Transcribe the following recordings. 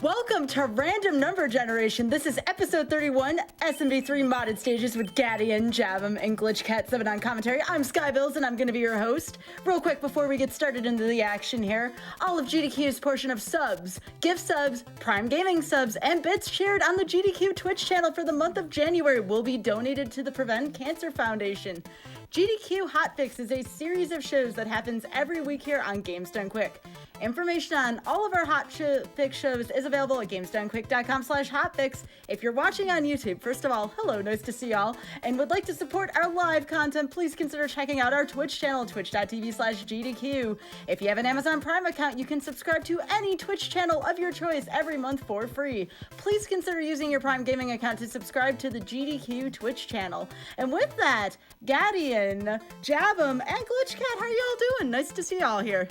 Welcome to Random Number Generation. This is episode 31, SMB3 modded stages with Gadian, Javum, and GlitchCat7 on commentary. I'm Skybilz, and I'm going to be your host. Real quick before we get started into the action here, all of GDQ's portion of subs, gift subs, Prime Gaming subs, and bits shared on the GDQ Twitch channel for the month of January will be donated to the Prevent Cancer Foundation. GDQ Hotfix is a series of shows that happens every week here on Games Done Quick. Information on all of our Hotfix shows is available at gamesdonquick.com/hotfix. If you're watching on YouTube, first of all, hello, nice to see y'all, and would like to support our live content, please consider checking out our Twitch channel, twitch.tv/GDQ. If you have an Amazon Prime account, you can subscribe to any Twitch channel of your choice every month for free. Please consider using your Prime Gaming account to subscribe to the GDQ Twitch channel. And with that, Gadian, Javum, and GlitchCat, how are y'all doing? Nice to see y'all here.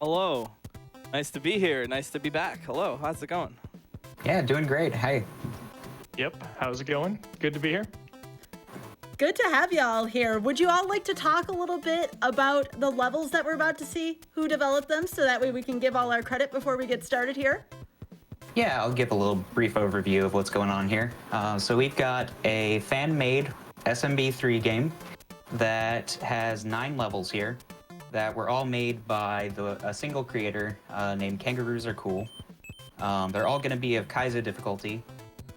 Hello. Nice to be here. Nice to be back. Hello. How's it going? Yeah, doing great. Hey. Yep. How's it going? Good to be here. Good to have y'all here. Would you all like to talk a little bit about the levels that we're about to see? Who developed them, so that way we can give all our credit before we get started here? Yeah, I'll give a little brief overview of what's going on here. So we've got a fan-made SMB3 game that has 9 levels here that were all made by a single creator named Kangaroos Are Cool. They're all going to be of Kaizo difficulty,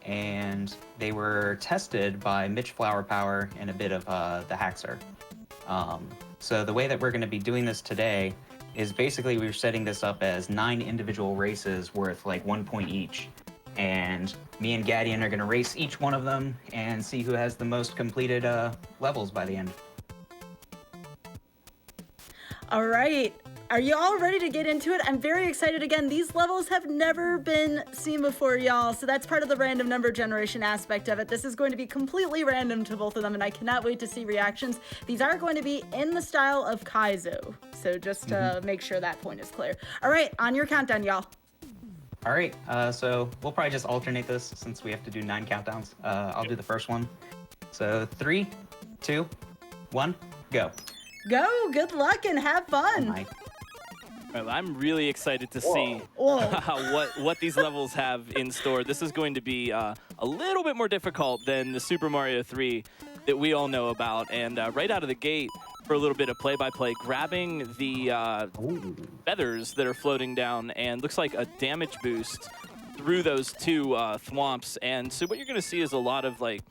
and they were tested by Mitch Flowerpower and a bit of the Haxer. So the way that we're going to be doing this today is basically we're setting this up as 9 individual races worth like 1 point each. And me and Gadian are going to race each one of them and see who has the most completed levels by the end. All right. Are you all ready to get into it? I'm very excited. Again, these levels have never been seen before, y'all. So that's part of the random number generation aspect of it. This is going to be completely random to both of them, and I cannot wait to see reactions. These are going to be in the style of Kaizo. So just to make sure that point is clear. All right, on your countdown, y'all. All right, so we'll probably just alternate this since we have to do 9 countdowns. I'll do the first one. So 3, 2, 1, go. Go, good luck, and have fun. Well, I'm really excited to see what these levels have in store. This is going to be a little bit more difficult than the Super Mario 3 that we all know about. And right out of the gate, for a little bit of play-by-play, grabbing the feathers that are floating down, and looks like a damage boost through those 2 thwomps. And so what you're going to see is a lot of like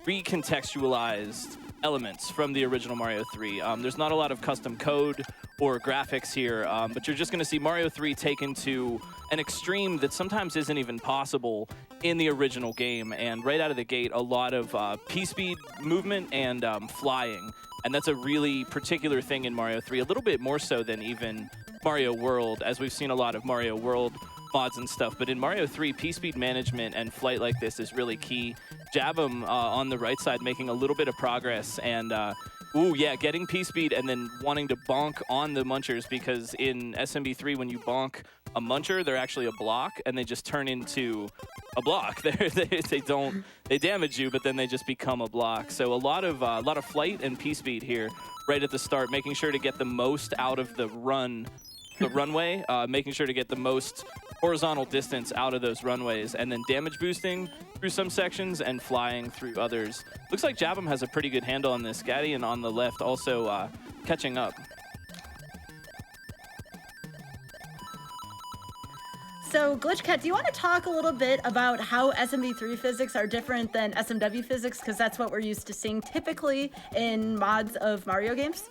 recontextualized elements from the original Mario 3. There's not a lot of custom code or graphics here, but you're just going to see Mario 3 taken to an extreme that sometimes isn't even possible in the original game. And right out of the gate, a lot of P-speed movement and flying. And that's a really particular thing in Mario 3, a little bit more so than even Mario World, as we've seen a lot of Mario World mods and stuff. But in Mario 3, P-speed management and flight like this is really key. Javum on the right side making a little bit of progress, and ooh, yeah, getting P-speed and then wanting to bonk on the munchers, because in SMB3, when you bonk a muncher, they're actually a block, and they just turn into a block. They damage you, but then they just become a block. So a lot of flight and P-speed here right at the start, making sure to get the most out of the runway, making sure to get the most horizontal distance out of those runways, and then damage boosting through some sections and flying through others. Looks like Javum has a pretty good handle on this. Gadian on the left also catching up. So, GlitchCat, do you want to talk a little bit about how SMB3 physics are different than SMW physics? Because that's what we're used to seeing typically in mods of Mario games.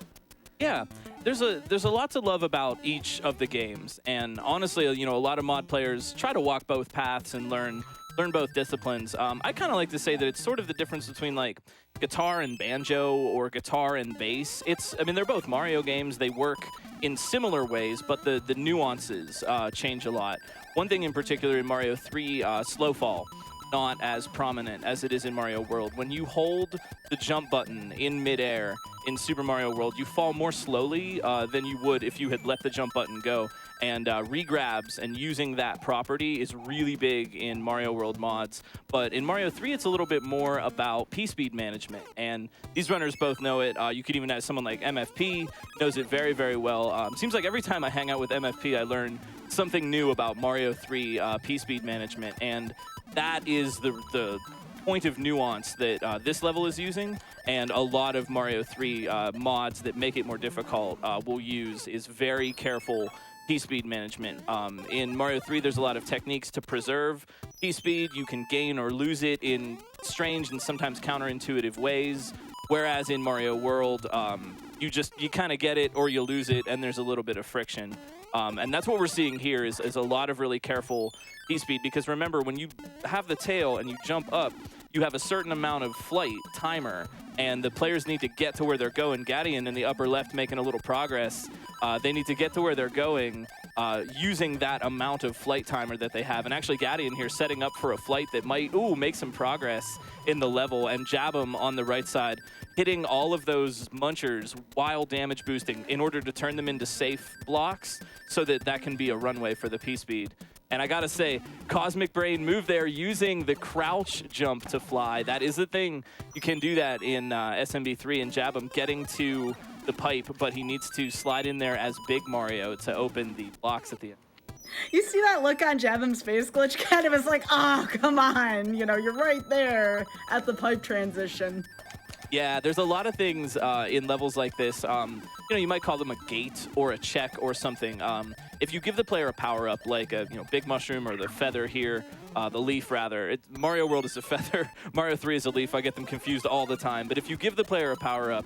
Yeah, there's a lot to love about each of the games, and honestly, you know, a lot of mod players try to walk both paths and learn both disciplines. I kind of like to say that it's sort of the difference between like guitar and banjo or guitar and bass. I mean, they're both Mario games. They work in similar ways, but the nuances change a lot. One thing in particular in Mario 3, slow fall, not as prominent as it is in Mario World. When you hold the jump button in midair in Super Mario World, you fall more slowly than you would if you had let the jump button go. And regrabs and using that property is really big in Mario World mods. But in Mario 3, it's a little bit more about P-speed management. And these runners both know it. You could even have someone like MFP knows it very, very well. Seems like every time I hang out with MFP, I learn something new about Mario 3 P-Speed management, and that is the point of nuance that this level is using, and a lot of Mario 3 mods that make it more difficult will use is very careful P-Speed management. In Mario 3, there's a lot of techniques to preserve P-Speed. You can gain or lose it in strange and sometimes counterintuitive ways, whereas in Mario World, you kind of get it or you lose it, and there's a little bit of friction. And that's what we're seeing here is a lot of really careful P-Speed, because remember, when you have the tail and you jump up, you have a certain amount of flight timer, and the players need to get to where they're going. Gadian in the upper left making a little progress. They need to get to where they're going using that amount of flight timer that they have. And actually Gadian here setting up for a flight that might, make some progress in the level. And Jabum on the right side hitting all of those munchers while damage boosting in order to turn them into safe blocks so that that can be a runway for the P-Speed. And I gotta say, Cosmic Brain move there using the crouch jump to fly. That is a thing. You can do that in SMB3, and Jabum getting to the pipe, but he needs to slide in there as Big Mario to open the blocks at the end. You see that look on Jabum's face, Glitch Cat? It was like, oh, come on. You know, you're right there at the pipe transition. Yeah, there's a lot of things in levels like this. You might call them a gate or a check or something. If you give the player a power-up, like a Big Mushroom or the feather here, the leaf rather. Mario World is a feather, Mario 3 is a leaf. I get them confused all the time. But if you give the player a power-up,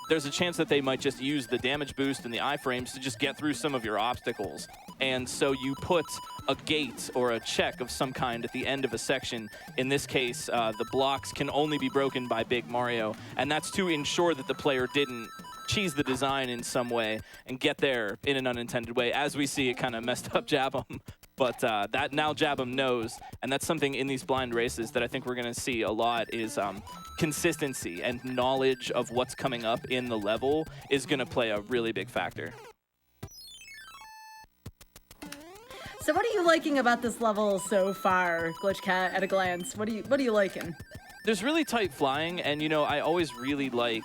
there's a chance that they might just use the damage boost and the iframes to just get through some of your obstacles. And so you put a gate or a check of some kind at the end of a section. In this case, the blocks can only be broken by Big Mario, and that's to ensure that the player didn't cheese the design in some way and get there in an unintended way. As we see, it kind of messed up Jabum, but that now Jabum knows, and that's something in these blind races that I think we're going to see a lot is consistency and knowledge of what's coming up in the level is going to play a really big factor. So what are you liking about this level so far, Glitch Cat, at a glance? What are you liking? There's really tight flying, and I always really like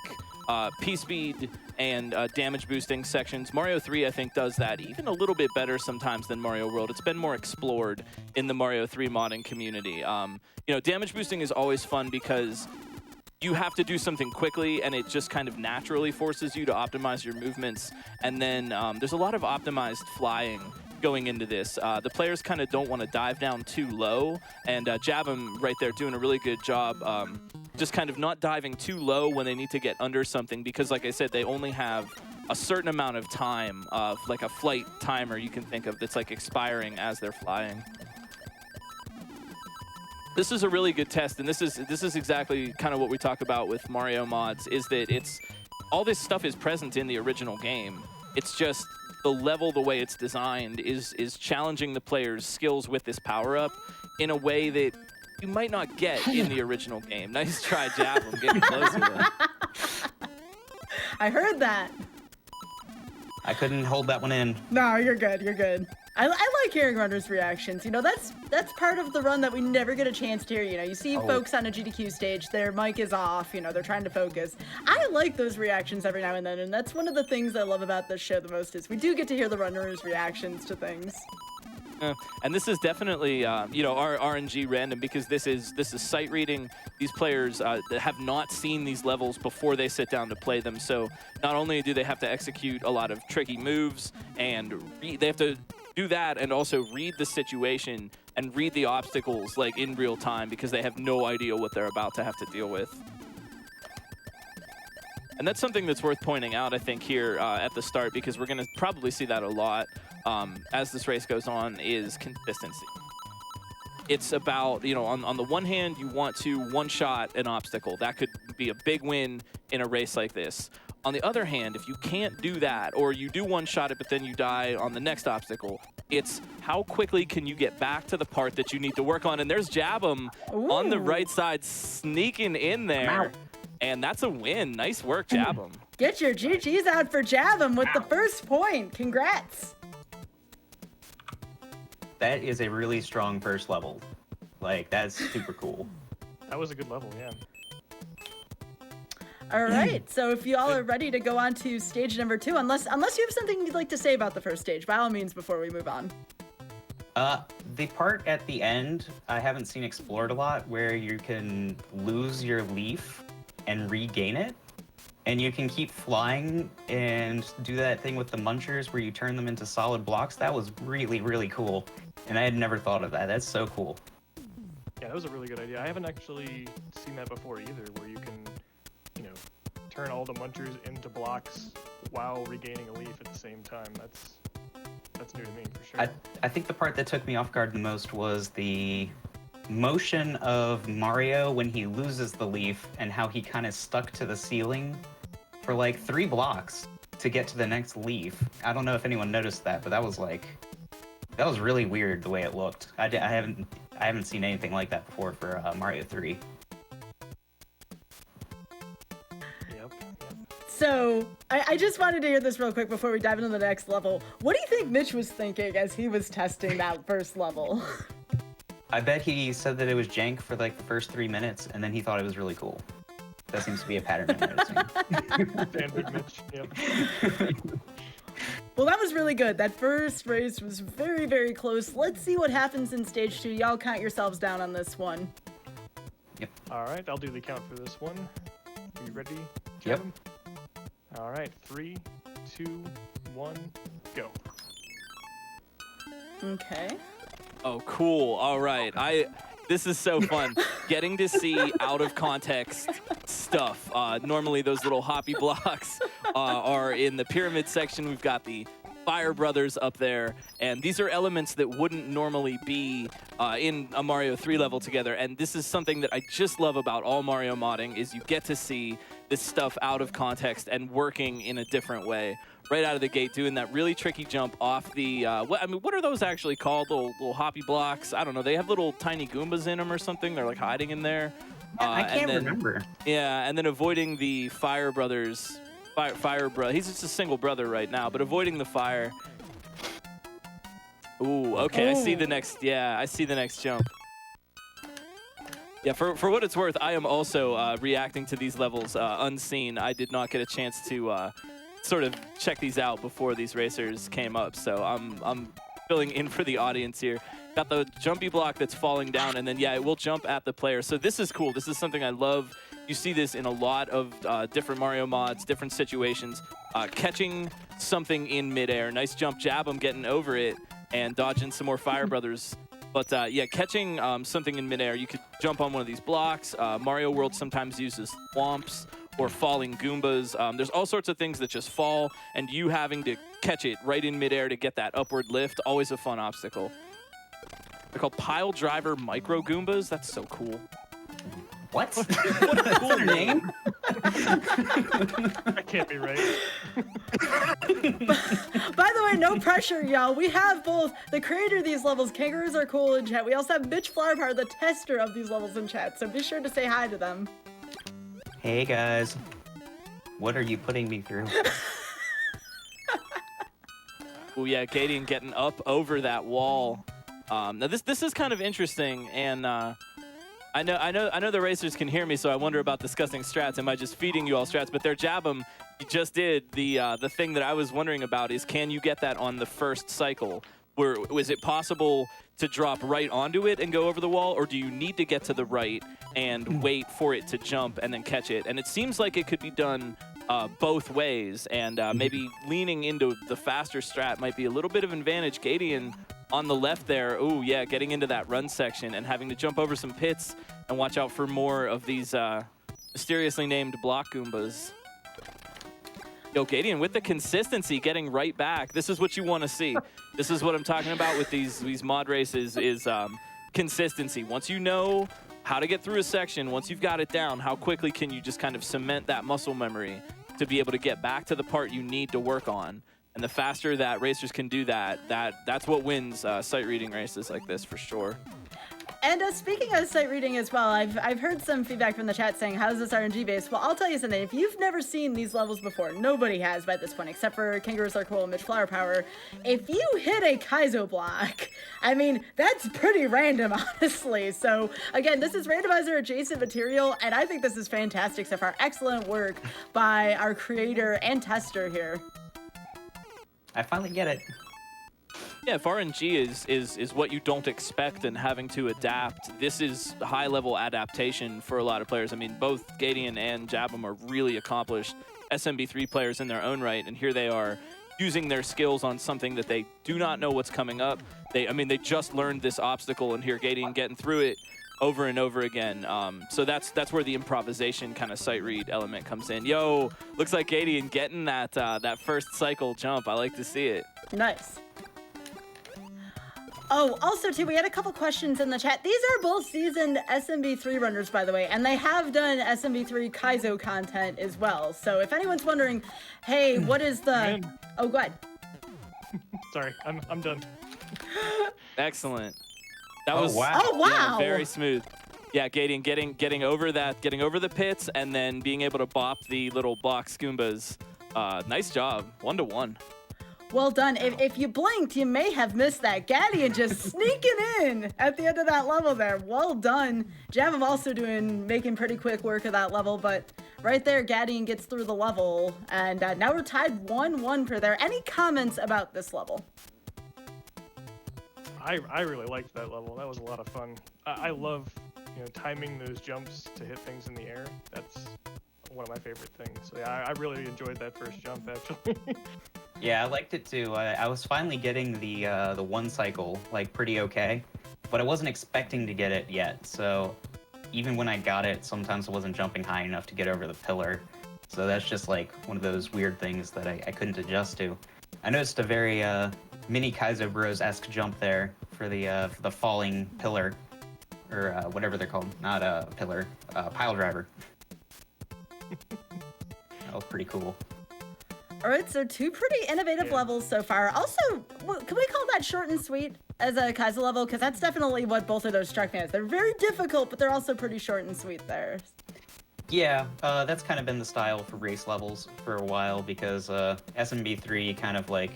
P-Speed and damage boosting sections. Mario 3, I think, does that even a little bit better sometimes than Mario World. It's been more explored in the Mario 3 modding community. Damage boosting is always fun because you have to do something quickly, and it just kind of naturally forces you to optimize your movements. And then there's a lot of optimized flying going into this. The players kind of don't want to dive down too low, and Jabum right there doing a really good job just kind of not diving too low when they need to get under something, because like I said, they only have a certain amount of time of like a flight timer you can think of that's like expiring as they're flying. This is a really good test, and this is exactly kind of what we talk about with Mario mods, is that all this stuff is present in the original game. It's just the level, the way it's designed, is challenging the player's skills with this power-up in a way that you might not get in the original game. Nice try, Jabum, getting closer there. I heard that. I couldn't hold that one in. No, you're good. You're good. I like hearing runners' reactions. That's part of the run that we never get a chance to hear. You see folks on a GDQ stage, their mic is off, they're trying to focus. I like those reactions every now and then, and that's one of the things I love about this show the most is we do get to hear the runners' reactions to things. And this is definitely, our RNG random, because this is sight reading. These players that have not seen these levels before they sit down to play them. So not only do they have to execute a lot of tricky moves, and they have to do that and also read the situation and read the obstacles like in real time, because they have no idea what they're about to have to deal with. And that's something that's worth pointing out, I think, here at the start, because we're going to probably see that a lot as this race goes on, is consistency. It's about, on the one hand, you want to one-shot an obstacle. That could be a big win in a race like this. On the other hand, if you can't do that, or you do one-shot it, but then you die on the next obstacle, it's how quickly can you get back to the part that you need to work on. And there's Jabum on the right side sneaking in there. And that's a win. Nice work, Jabum. Get your GGs out for Jabum with the first point. Congrats. That is a really strong first level. Like, that's super cool. That was a good level, yeah. All right, so if you all are ready to go on to stage number 2, unless you have something you'd like to say about the first stage, by all means, before we move on. The part at the end, I haven't seen explored a lot, where you can lose your leaf and regain it, and you can keep flying and do that thing with the munchers where you turn them into solid blocks. That was really, really cool, and I had never thought of that. That's so cool. Yeah, that was a really good idea. I haven't actually seen that before either, where you can, turn all the munchers into blocks while regaining a leaf at the same time. That's new to me, for sure. I think the part that took me off guard the most was the motion of Mario when he loses the leaf and how he kind of stuck to the ceiling for like 3 blocks to get to the next leaf. I don't know if anyone noticed that, but that was really weird the way it looked. I haven't seen anything like that before for Mario 3. So, I just wanted to hear this real quick before we dive into the next level. What do you think Mitch was thinking as he was testing that first level? I bet he said that it was jank for like the first 3 minutes, and then he thought it was really cool. That seems to be a pattern I'm noticing. Standard Mitch, yep. Well, that was really good. That first race was very, very close. Let's see what happens in stage 2. Y'all count yourselves down on this one. Yep. All right, I'll do the count for this one. Are you ready? Yep. Jim? All right, 3, 2, 1, go. Okay. Oh, cool. All right. This is so fun. Getting to see out of context stuff. Normally those little hoppy blocks are in the pyramid section. We've got the Fire Brothers up there, and these are elements that wouldn't normally be in a Mario 3 level together, and this is something that I just love about all Mario modding, is you get to see this stuff out of context and working in a different way. Right out of the gate, doing that really tricky jump off the, what are those actually called? Little hoppy blocks? I don't know. They have little tiny Goombas in them or something. They're like hiding in there. I can't remember. Yeah, and then avoiding the Fire Brothers. He's just a single brother right now, but avoiding the fire. Ooh, okay, I see the next jump. Yeah, for what it's worth, I am also reacting to these levels unseen. I did not get a chance to sort of check these out before these racers came up, so I'm filling in for the audience here. Got the jumpy block that's falling down, and then, yeah, it will jump at the player. So this is cool. This is something I love. You see this in a lot of different Mario mods, different situations. Catching something in midair. Nice jump jab. I'm getting over it and dodging some more Fire Brothers. But, yeah, catching something in midair. You could jump on one of these blocks. Mario World sometimes uses swamps or falling Goombas. There's all sorts of things that just fall, and you having to catch it right in midair to get that upward lift. Always a fun obstacle. They're called Pile Driver Micro Goombas. That's so cool. What? What a cool name. That can't be right. By the way, no pressure, y'all. We have both the creator of these levels, Kangaroos Are Cool, in chat. We also have Mitch Flowerpower, the tester of these levels, in chat. So be sure to say hi to them. Hey guys, what are you putting me through? Oh yeah, Gadian getting up over that wall. Now this is kind of interesting, and I know the racers can hear me, so I wonder about discussing strats. Am I just feeding you all strats? But their jab-em, you just did. The thing that I was wondering about is, can you get that on the first cycle? Was it possible to drop right onto it and go over the wall, or do you need to get to the right and wait for it to jump and then catch it? And it seems like it could be done both ways, and maybe leaning into the faster strat might be a little bit of advantage. Gadian on the left there, ooh, yeah, getting into that run section and having to jump over some pits and watch out for more of these mysteriously named block Goombas. Yo, Gadian with the consistency, getting right back. This is what you want to see. This is what I'm talking about with these mod races is consistency. Once you know how to get through a section, once you've got it down, how quickly can you just kind of cement that muscle memory to be able to get back to the part you need to work on? And the faster that racers can do that, that's what wins sight reading races like this for sure. And speaking of sight reading as well, I've heard some feedback from the chat saying, how's this RNG based? Well, I'll tell you something. If you've never seen these levels before, nobody has by this point, except for Kangaroo's Are Cool and Mitch Flower Power. If you hit a Kaizo block, I mean, that's pretty random, honestly. So again, this is randomizer adjacent material, and I think this is fantastic so far. Excellent work by our creator and tester here. I finally get it. Yeah, if RNG is what you don't expect and having to adapt, this is high-level adaptation for a lot of players. I mean, both Gadian and Jabum are really accomplished SMB3 players in their own right, and here they are using their skills on something that they do not know what's coming up. They just learned this obstacle, and here Gadian getting through it over and over again. So that's where the improvisation kind of sight read element comes in. Yo, looks like Gadian getting that that first cycle jump. I like to see it. Nice. Oh, also, too, we had a couple questions in the chat. These are both seasoned SMB3 runners, by the way, and they have done SMB3 Kaizo content as well. So if anyone's wondering, hey, what is the... Man. Oh, go ahead. Sorry, I'm done. Excellent. That was wow. Oh, wow. Yeah, very smooth. Yeah, Gadian getting over the pits and then being able to bop the little box Goombas. Nice job. 1-to-1. Well done. If you blinked, you may have missed that. Gadian just sneaking in at the end of that level there. Well done. Jabum also making pretty quick work of that level, but right there, Gadian gets through the level, and now we're tied 1-1 for there. Any comments about this level? I really liked that level. That was a lot of fun. I love, timing those jumps to hit things in the air. That's one of my favorite things. So yeah, I really enjoyed that first jump, actually. Yeah, I liked it too. I was finally getting the one cycle like pretty okay, but I wasn't expecting to get it yet. So even when I got it, sometimes I wasn't jumping high enough to get over the pillar. So that's just like one of those weird things that I couldn't adjust to. I noticed a very mini Kaizo Bros-esque jump there for the falling pillar, or whatever they're called. Not a pillar, pile driver. That was pretty cool. All right, so two pretty innovative levels so far. Also, can we call that short and sweet as a Kaizo level? Because that's definitely what both of those struck me as. They're very difficult, but they're also pretty short and sweet there. Yeah, that's kind of been the style for race levels for a while, because SMB3 kind of like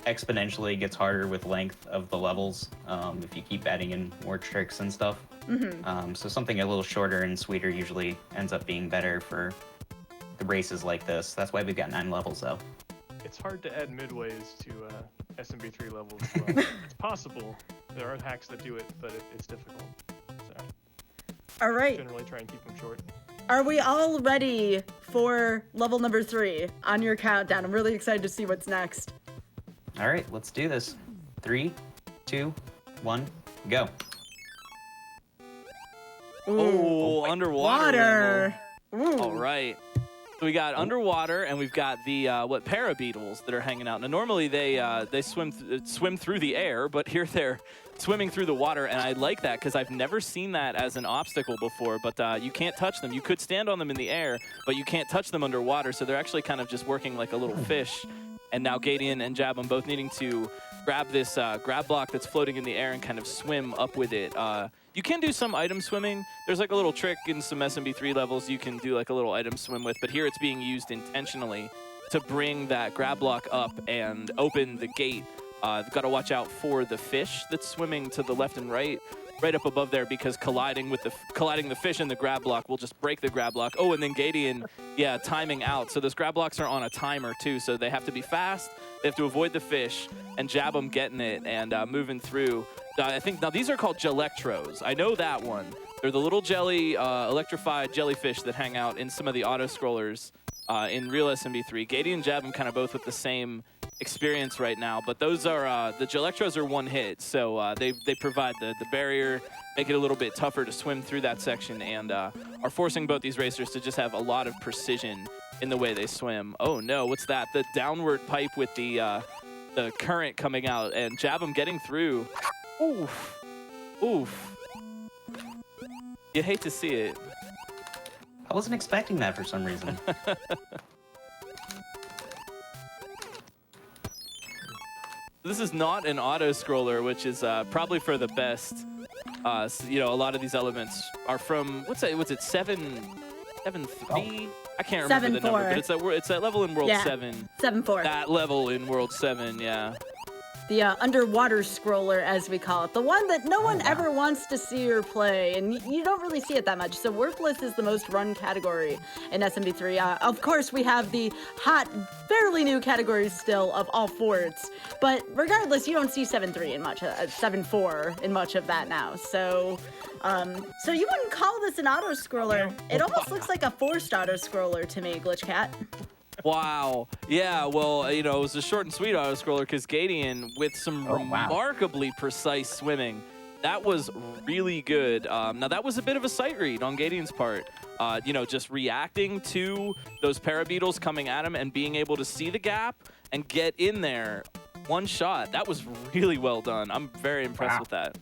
exponentially gets harder with length of the levels if you keep adding in more tricks and stuff. Mm-hmm. So something a little shorter and sweeter usually ends up being better for the races like this. That's why we've got 9 levels, though. It's hard to add midways to SMB3 levels as well. It's possible. There are hacks that do it, but it's difficult. So All right. generally try and keep them short. Are we all ready for level number 3 on your countdown? I'm really excited to see what's next. All right, let's do this. 3, 2, 1, go. Oh, underwater. Water. Ooh. All right. So we got underwater, and we've got the parabeetles that are hanging out. Now normally they swim through the air, but here they're swimming through the water, and I like that because I've never seen that as an obstacle before. But you can't touch them. You could stand on them in the air, but you can't touch them underwater. So they're actually kind of just working like a little fish. And now Gadian and Jabum both needing to grab this grab block that's floating in the air and kind of swim up with it. You can do some item swimming. There's like a little trick in some SMB3 levels you can do like a little item swim with, but here it's being used intentionally to bring that grab block up and open the gate. You've got to watch out for the fish that's swimming to the left and right up above there, because colliding the fish and the grab block will just break the grab block. Oh, and then Gadian, yeah, timing out. So those grab blocks are on a timer too, so they have to be fast. They have to avoid the fish, and Jabum getting it and moving through. I think now these are called Gelectros. I know that one. They're the little jelly, electrified jellyfish that hang out in some of the auto scrollers in real SMB3. Gadian and Jabum kind of both with the same experience right now, but those are the Gelectros are one hit, so they provide the barrier, make it a little bit tougher to swim through that section, and are forcing both these racers to just have a lot of precision in the way they swim. Oh no, what's that? The downward pipe with the current coming out, and Jabum getting through. Oof. Oof. You hate to see it. I wasn't expecting that for some reason. This is not an auto scroller, which is probably for the best. You know, a lot of these elements are from what's it 7.3? I can't remember the number, 7.4. but it's that level in World 7. 7.4. That level in World 7, yeah. The underwater scroller, as we call it. The one that no one ever wants to see or play, and you don't really see it that much. So Worthless is the most run category in SMB3. Of course, we have the hot, fairly new categories still of all forts. But regardless, you don't see 7.3 in much, 7.4 in much of that now. So so you wouldn't call this an auto-scroller. It almost looks like a forced auto-scroller to me, GlitchCat. Wow. Yeah, well, you know, it was a short and sweet auto-scroller because Gadian, with some remarkably precise swimming, that was really good. Now, that was a bit of a sight read on Gadian's part. You know, just reacting to those parabeetles coming at him and being able to see the gap and get in there. One shot. That was really well done. I'm very impressed with that.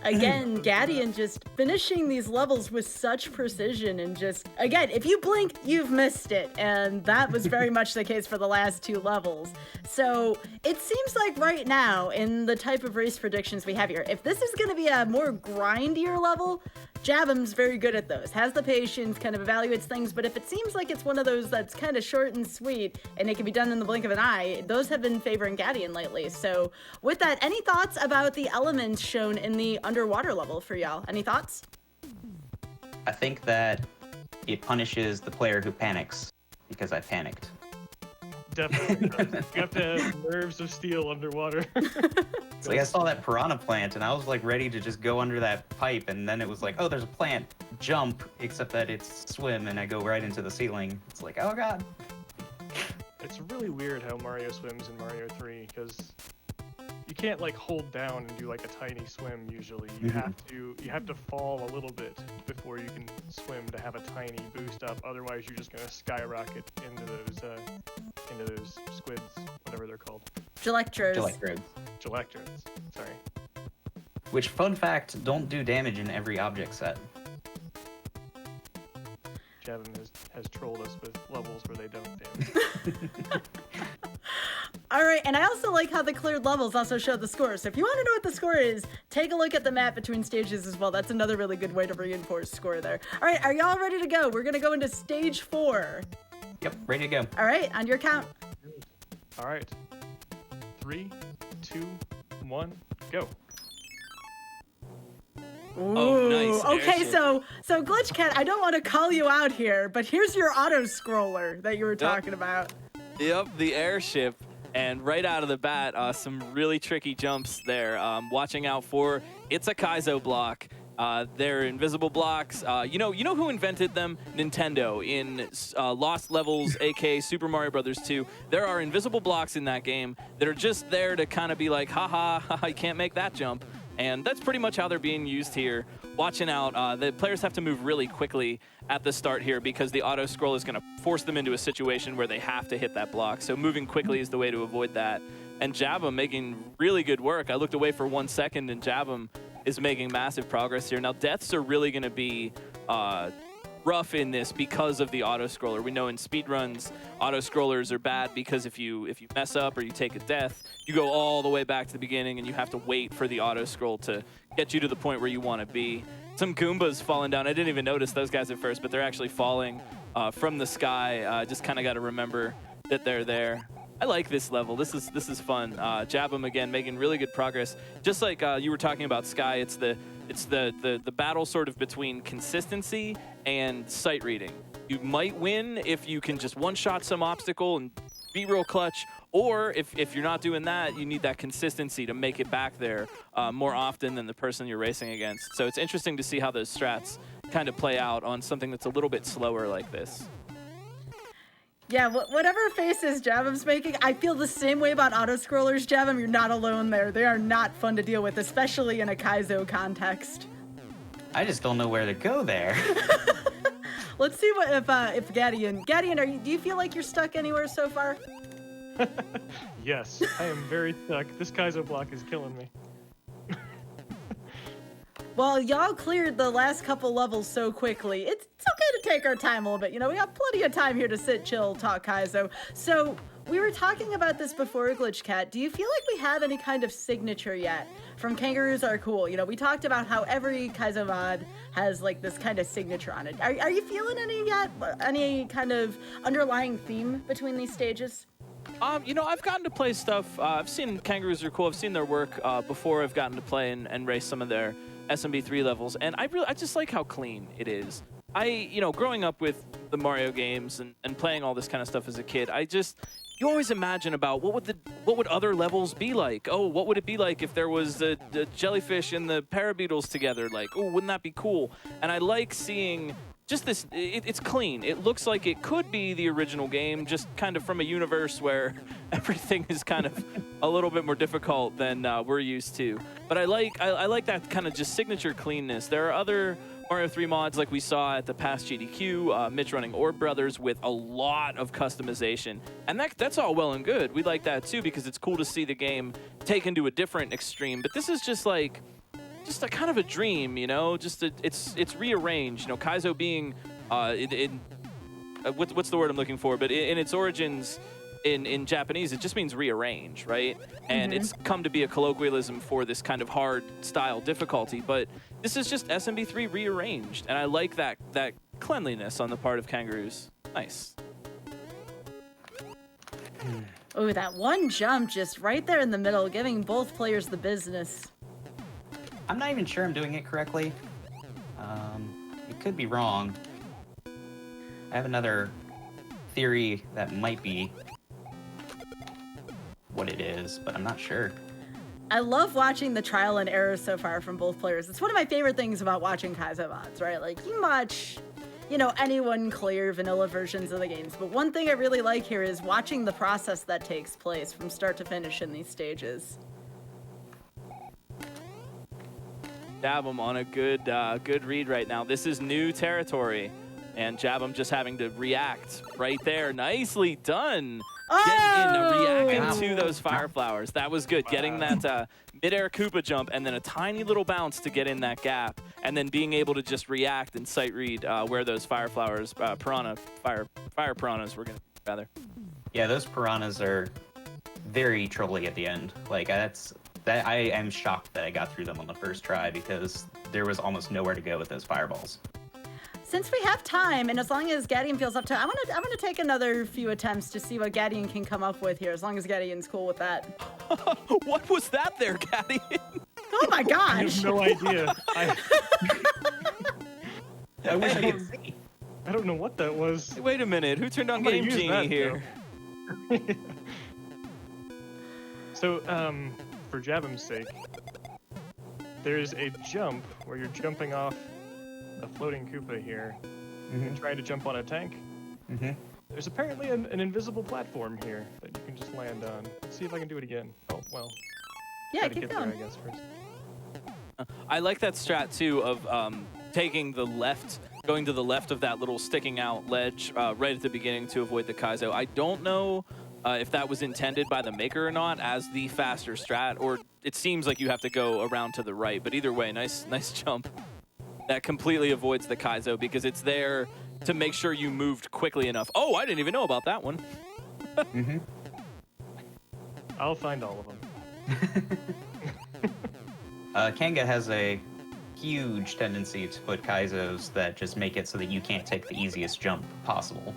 Again, Gadian just finishing these levels with such precision and just, again, if you blink, you've missed it. And that was very much the case for the last 2 levels. So it seems like right now, in the type of race predictions we have here, if this is going to be a more grindier level, Jabham's very good at those, has the patience, kind of evaluates things, but if it seems like it's one of those that's kind of short and sweet and it can be done in the blink of an eye, those have been favoring Gadian lately. So with that, any thoughts about the elements shown in the underwater level for y'all? Any thoughts? I think that it punishes the player who panics, because I panicked. Definitely does. You have to have nerves of steel underwater. It's like I saw that piranha plant and I was like ready to just go under that pipe, and then it was like, oh, there's a plant, jump, except that it's swim, and I go right into the ceiling. It's like, oh god. It's really weird how Mario swims in Mario 3, because you can't like hold down and do like a tiny swim usually. You have to fall a little bit before you can swim to have a tiny boost up. Otherwise, you're just gonna skyrocket into those squids, whatever they're called. Gelectros. Gelectros. Sorry. Which, fun fact, don't do damage in every object set. Javin has trolled us with levels where they don't damage. All right, and I also like how the cleared levels also show the score. So if you want to know what the score is, take a look at the map between stages as well. That's another really good way to reinforce score there. All right, are y'all ready to go? We're going to go into stage 4. Yep, ready to go. All right, on your count. All right. 3, 2, 1, go. Oh, nice. Okay, Airship. so GlitchCat, I don't want to call you out here, but here's your auto scroller that you were talking about. Yep, the airship. And right out of the bat, some really tricky jumps there. Watching out for, it's a Kaizo block. They're invisible blocks. You know who invented them? Nintendo. In Lost Levels, aka Super Mario Bros. 2, there are invisible blocks in that game that are just there to kind of be like, haha, you can't make that jump. And that's pretty much how they're being used here. Watching out, the players have to move really quickly at the start here because the auto scroll is going to force them into a situation where they have to hit that block. So moving quickly is the way to avoid that. And Jabham making really good work. I looked away for 1 second, and Jabham is making massive progress here. Now, deaths are really going to be rough in this because of the auto scroller. We know in speedruns, auto scrollers are bad because if you mess up or you take a death, you go all the way back to the beginning and you have to wait for the auto scroll to get you to the point where you want to be. Some Goombas falling down. I didn't even notice those guys at first, but they're actually falling from the sky. Just kind of got to remember that they're there. I like this level. This is fun. Jabham again making really good progress. Just like you were talking about Sky, it's the battle sort of between consistency and sight reading. You might win if you can just one-shot some obstacle and be real clutch, or if you're not doing that, you need that consistency to make it back there more often than the person you're racing against. So it's interesting to see how those strats kind of play out on something that's a little bit slower like this. Yeah, whatever faces Jabham's making, I feel the same way about auto-scrollers, Jabham. You're not alone there. They are not fun to deal with, especially in a Kaizo context. I just don't know where to go there. Let's see what if Gadian, do you feel like you're stuck anywhere so far? Yes, I am very stuck. This Kaizo block is killing me. Well, y'all cleared the last couple levels so quickly. It's okay to take our time a little bit. You know, we got plenty of time here to sit, chill, talk Kaizo. So we were talking about this before, Glitch Cat. Do you feel like we have any kind of signature yet from Kangaroos Are Cool? You know, we talked about how every Kaizo mod has like this kind of signature on it. Are you feeling any yet? Any kind of underlying theme between these stages? You know, I've gotten to play stuff. I've seen Kangaroos Are Cool. I've seen their work before I've gotten to play and race some of their SMB3 levels, and I just like how clean it is. You know, growing up with the Mario games and playing all this kind of stuff as a kid, you always imagine about what would other levels be like? Oh, what would it be like if there was the jellyfish and the parabeetles together? Like, oh, wouldn't that be cool? And I like seeing just this, it's clean. It looks like it could be the original game, just kind of from a universe where everything is kind of a little bit more difficult than we're used to. But I like that kind of just signature cleanness. There are other Mario 3 mods like we saw at the past GDQ, Mitch running Orb Brothers with a lot of customization. And that's all well and good. We like that too because it's cool to see the game taken to a different extreme. But this is just like, just a kind of a dream, you know? It's rearranged, you know, Kaizo being, what's the word I'm looking for? But in its origins, in Japanese, it just means rearrange, right? And it's come to be a colloquialism for this kind of hard style difficulty, but this is just SMB3 rearranged, and I like that cleanliness on the part of Kangaroos. Nice. Oh, that one jump just right there in the middle, giving both players the business. I'm not even sure I'm doing it correctly. It could be wrong. I have another theory that might be what it is, but I'm not sure. I love watching the trial and error so far from both players. It's one of my favorite things about watching Kaizo mods, right? Like, you watch, you know, anyone clear vanilla versions of the games, but one thing I really like here is watching the process that takes place from start to finish in these stages. Jabum on a good read right now. This is new territory, and Jabum just having to react right there. Nicely done. Getting in, reacting to those fire flowers. That was good. Getting that mid-air Koopa jump and then a tiny little bounce to get in that gap, and then being able to just react and sight read where those fire flowers, fire piranhas were going to be, rather. Yeah, those piranhas are very trolly at the end. Like, I am shocked that I got through them on the first try because there was almost nowhere to go with those fireballs. Since we have time, and as long as Gadian feels up to it, I'm gonna take another few attempts to see what Gadian can come up with here, as long as Gadian's cool with that. What was that there, Gadian? Oh my gosh! I have no idea. I wish I could see. I don't know what that was. Hey, wait a minute, who turned on Somebody Game used Genie that, here? So, for Jabum's sake, there's a jump where you're jumping off a floating Koopa here and trying to jump on a tank. There's apparently an invisible platform here that you can just land on. Let's see if I can do it again. Oh, well. Yeah, Gotta keep get going. there, I guess, first. I like that strat, too, of taking the left, going to the left of that little sticking out ledge right at the beginning to avoid the Kaizo. I don't know if that was intended by the maker or not as the faster strat, or it seems like you have to go around to the right, but either way, nice jump. That completely avoids the Kaizo because it's there to make sure you moved quickly enough. Oh, I didn't even know about that one. I'll find all of them. Kanga has a huge tendency to put Kaizos that just make it so that you can't take the easiest jump possible.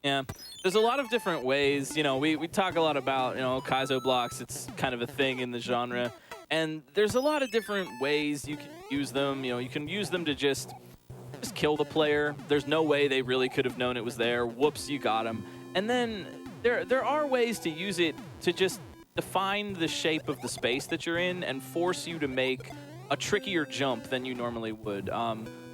Yeah, there's a lot of different ways. You know, we talk a lot about, you know, Kaizo blocks. It's kind of a thing in the genre. And there's a lot of different ways you can use them. You know, you can use them to just kill the player. There's no way they really could have known it was there. Whoops, you got him. And then there are ways to use it to just define the shape of the space that you're in and force you to make a trickier jump than you normally would.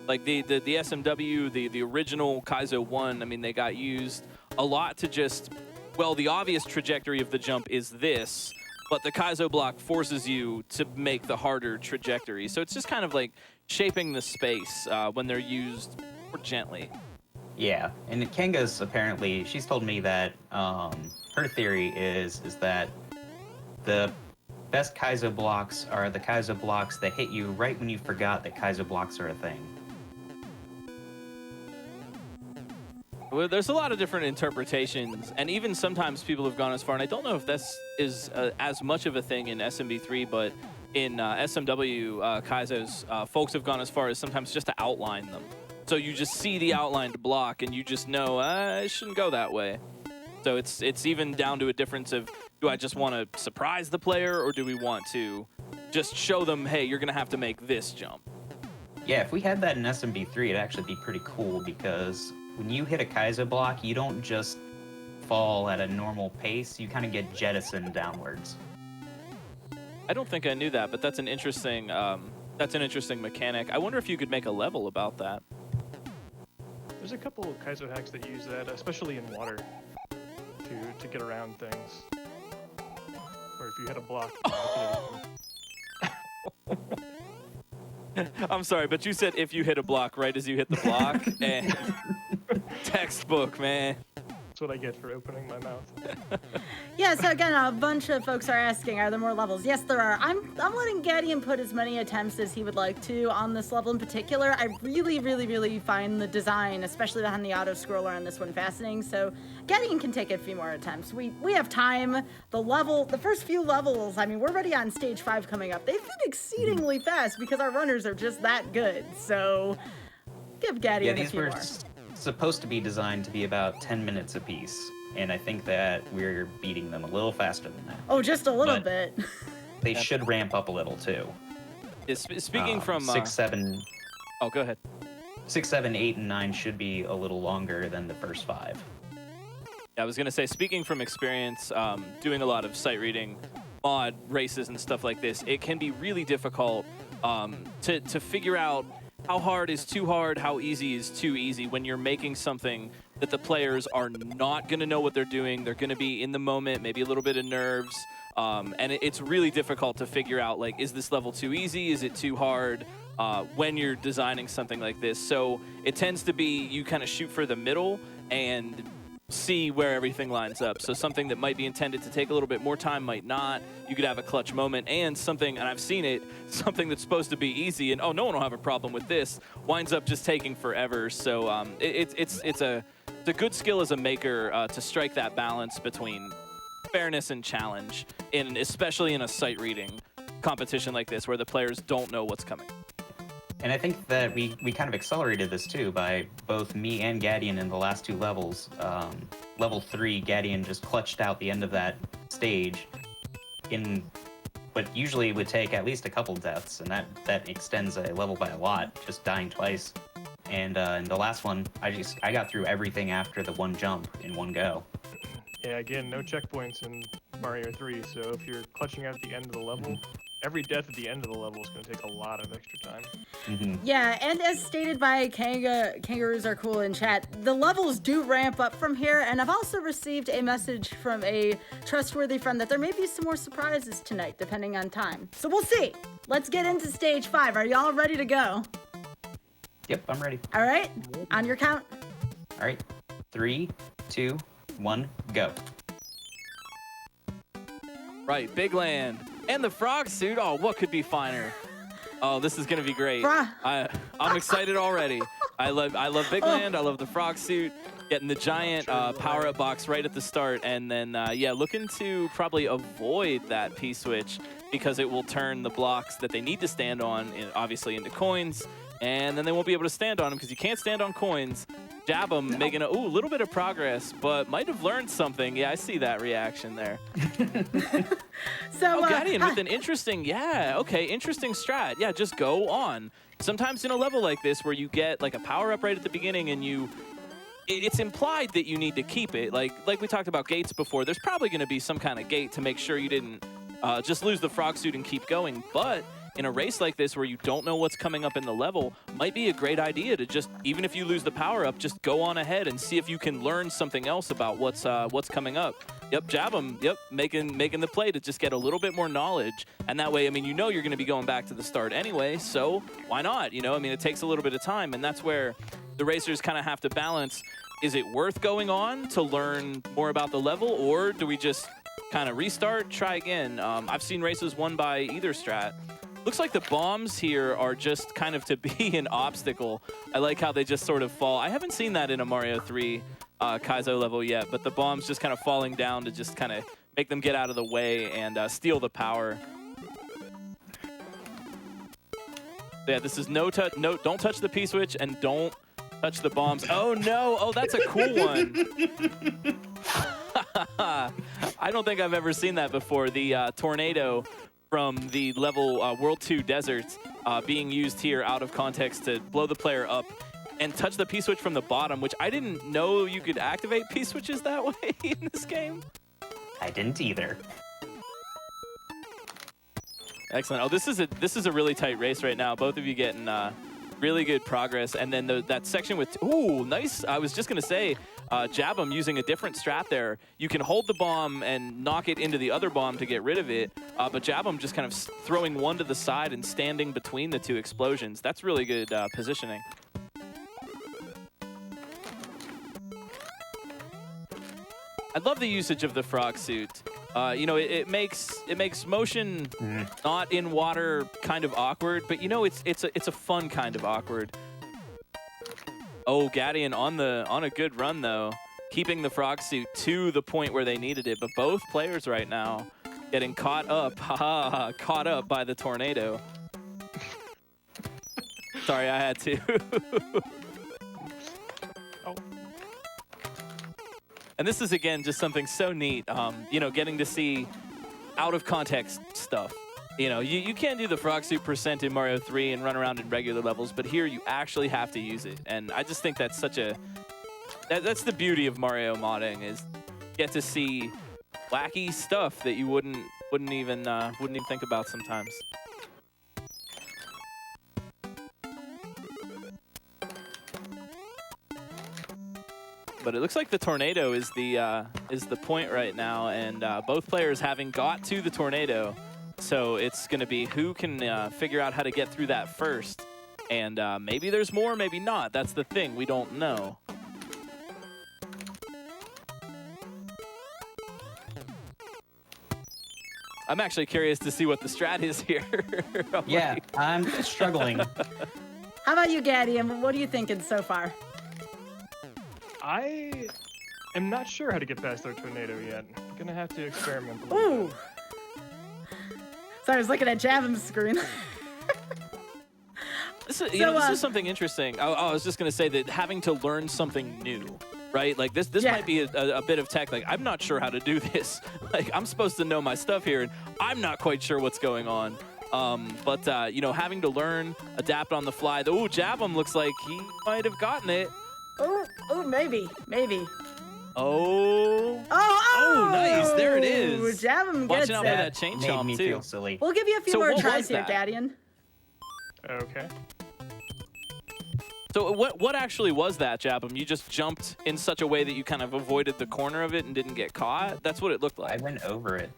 Like the SMW, the original Kaizo 1, I mean, they got used a lot to just, well, the obvious trajectory of the jump is this, but the Kaizo block forces you to make the harder trajectory. So it's just kind of like shaping the space when they're used more gently. Yeah, and Kanga's apparently, she's told me that her theory is that the best Kaizo blocks are the Kaizo blocks that hit you right when you forgot that Kaizo blocks are a thing. Well, there's a lot of different interpretations, and even sometimes people have gone as far, and I don't know if this is as much of a thing in SMB3, but in SMW, Kaizo's, folks have gone as far as sometimes just to outline them. So you just see the outlined block, and you just know, I shouldn't go that way. So it's even down to a difference of, do I just want to surprise the player, or do we want to just show them, hey, you're going to have to make this jump? Yeah, if we had that in SMB3, it'd actually be pretty cool, because when you hit a Kaizo block, you don't just fall at a normal pace, you kind of get jettisoned downwards. I don't think I knew that, but that's an interesting mechanic. I wonder if you could make a level about that. There's a couple of Kaizo hacks that use that, especially in water, to get around things. Or if you hit a block. I'm sorry, but you said if you hit a block right as you hit the block, and textbook, man. That's what I get for opening my mouth. Yeah, so again, a bunch of folks are asking, are there more levels? Yes, there are. I'm letting Gadian put as many attempts as he would like to on this level in particular. I really find the design, especially behind the auto scroller on this one, fascinating. So Gadian can take a few more attempts. We have time. The first few levels, I mean, we're already on stage 5 coming up. They've been exceedingly fast because our runners are just that good. So give Gadian a few more. Supposed to be designed to be about 10 minutes apiece, and I think that we're beating them a little faster than that. Oh, just a little bit. They should ramp up a little too. Speaking from 6, 7. Oh, go ahead. 6, 7, 8, and 9 should be a little longer than the first 5. I was gonna say, speaking from experience, doing a lot of sight reading, mod races and stuff like this, it can be really difficult to figure out how hard is too hard, how easy is too easy when you're making something that the players are not going to know what they're doing. They're going to be in the moment, maybe a little bit of nerves. And it's really difficult to figure out, like, is this level too easy? Is it too hard when you're designing something like this? So it tends to be you kind of shoot for the middle and see where everything lines up. So something that might be intended to take a little bit more time might not. You could have a clutch moment, and something, and I've seen it, something that's supposed to be easy and, oh, no one will have a problem with this, winds up just taking forever. So it's a good skill as a maker to strike that balance between fairness and challenge, especially in a sight reading competition like this where the players don't know what's coming. And I think that we kind of accelerated this too by both me and Gadian in the last 2 levels. Level 3, Gadian just clutched out the end of that stage in what usually would take at least a couple deaths, and that extends a level by a lot, just dying twice. And in the last one, I got through everything after the one jump in one go. Yeah, again, no checkpoints in Mario 3, so if you're clutching out at the end of the level, every death at the end of the level is going to take a lot of extra time. Yeah, and as stated by Kangaroos Are Cool in chat, the levels do ramp up from here, and I've also received a message from a trustworthy friend that there may be some more surprises tonight, depending on time. So we'll see. Let's get into stage 5. Are y'all ready to go? Yep, I'm ready. All right, on your count. All right, 3, 2, 1, go. Right, big land. And the frog suit. Oh, what could be finer? Oh, this is gonna be great. I'm excited already. I love big land. I love the frog suit. Getting the giant power-up box right at the start, and then yeah, looking to probably avoid that P-switch because it will turn the blocks that they need to stand on, obviously, into coins, and then they won't be able to stand on them because you can't stand on coins. Jab them, making a little bit of progress, but might have learned something. Yeah, I see that reaction there. So, Gadian with an interesting strat. Yeah, just go on. Sometimes in a level like this where you get like a power-up right at the beginning and it's implied that you need to keep it. Like we talked about gates before, there's probably going to be some kind of gate to make sure you didn't just lose the frog suit and keep going. But in a race like this where you don't know what's coming up in the level, might be a great idea to just, even if you lose the power-up, just go on ahead and see if you can learn something else about what's coming up. Yep, jab them. Yep, making the play to just get a little bit more knowledge. And that way, I mean, you know you're going to be going back to the start anyway, so why not? You know, I mean, it takes a little bit of time, and that's where the racers kind of have to balance, is it worth going on to learn more about the level, or do we just kind of restart, try again? I've seen races won by either strat. Looks like the bombs here are just kind of to be an obstacle. I like how they just sort of fall. I haven't seen that in a Mario 3 Kaizo level yet, but the bomb's just kind of falling down to just kind of make them get out of the way and steal the power. Yeah, this is no, don't touch the P-switch and don't touch the bombs. Oh no, oh that's a cool one. I don't think I've ever seen that before. The tornado from the level World 2 Deserts being used here out of context to blow the player up and touch the P-switch from the bottom, which I didn't know you could activate P-switches that way in this game. I didn't either. Excellent. Oh, this is a really tight race right now. Both of you getting really good progress. And then that section with, ooh, nice. I was just going to say, Jabum using a different strat there. You can hold the bomb and knock it into the other bomb to get rid of it. But Jabum just kind of throwing one to the side and standing between the two explosions. That's really good positioning. I love the usage of the frog suit. You know, it makes motion not in water kind of awkward, but you know, it's a fun kind of awkward. Oh, Gadian on a good run though, keeping the frog suit to the point where they needed it. But both players right now getting caught up, caught up by the tornado. Sorry, I had to. And this is, again, just something so neat, you know, getting to see out-of-context stuff. You know, you can't do the frog suit % in Mario 3 and run around in regular levels, but here you actually have to use it. And I just think that's such a... That's the beauty of Mario modding, is get to see wacky stuff that you wouldn't even think about sometimes. But it looks like the tornado is the point right now, and both players having got to the tornado. So it's going to be who can figure out how to get through that first. And maybe there's more, maybe not. That's the thing. We don't know. I'm actually curious to see what the strat is here. Yeah, I'm struggling. How about you, Gadian? What are you thinking so far? I am not sure how to get past our tornado yet. I'm gonna have to experiment a little Ooh. bit. So I was looking at Jabum's screen. This is something interesting. I was just gonna say that having to learn something new, right? Like this might be a bit of tech. Like, I'm not sure how to do this. Like, I'm supposed to know my stuff here, and I'm not quite sure what's going on. But you know, having to learn, adapt on the fly. Ooh, Jabum looks like he might have gotten it. Oh, maybe. Oh, nice. There it is. Jabum gets Watching out for that chain Made chomp, me too. feel silly. We'll give you a few So more what tries was here, that? Gadian. Okay. So what actually was that, Jabum? You just jumped in such a way that you kind of avoided the corner of it and didn't get caught? That's what it looked like. I went over it.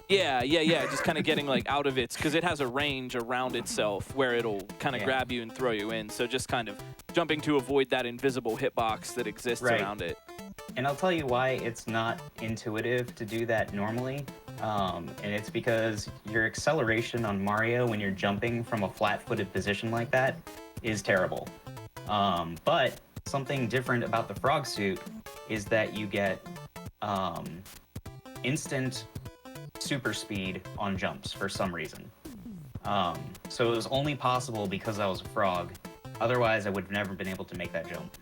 Yeah. Just kind of getting like out of it, because it has a range around itself where it'll kind of grab you and throw you in. So just kind of jumping to avoid that invisible hitbox that exists around it. And I'll tell you why it's not intuitive to do that normally. And it's because your acceleration on Mario when you're jumping from a flat-footed position like that is terrible. But something different about the frog suit is that you get instant super speed on jumps for some reason. So it was only possible because I was a frog. Otherwise, I would have never been able to make that jump.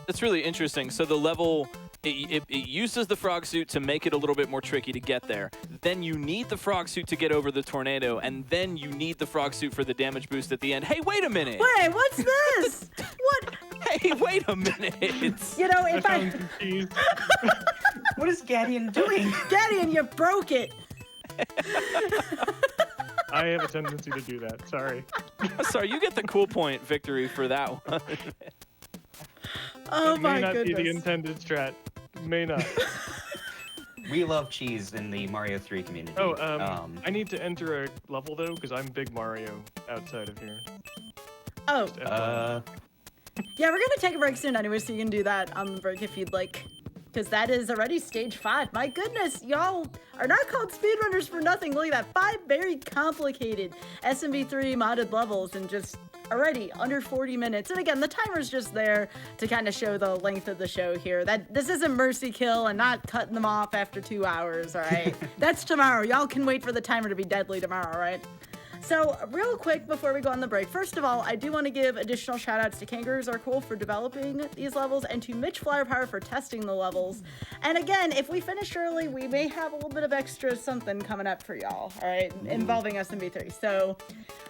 That's really interesting. So the level, it uses the frog suit to make it a little bit more tricky to get there. Then you need the frog suit to get over the tornado, and then you need the frog suit for the damage boost at the end. Hey, wait a minute! Wait, what's this? What? Hey, wait a minute! You know, if I'm confused. What is Gadian doing? Gadian, you broke it. I have a tendency to do that. Sorry. Sorry, you get the cool point victory for that one. Oh It my may not be the goodness. intended strat. May not. We love cheese in the Mario 3 community. Oh, I need to enter a level though, because I'm Big Mario outside of here. Oh, Just FYI. yeah, we're gonna take a break soon anyway, so you can do that on the break if you'd like. Because that is already stage 5. My goodness, y'all are not called speedrunners for nothing. Look at that, 5 very complicated SMB3 modded levels, and just already under 40 minutes. And again, the timer's just there to kind of show the length of the show here. That this isn't mercy kill and not cutting them off after 2 hours, all right? That's tomorrow. Y'all can wait for the timer to be deadly tomorrow, all right? So real quick before we go on the break, first of all, I do want to give additional shout outs to Kangaroos Are Cool for developing these levels and to Mitch Flowerpower for testing the levels. And again, if we finish early, we may have a little bit of extra something coming up for y'all, all right, involving SMB3. So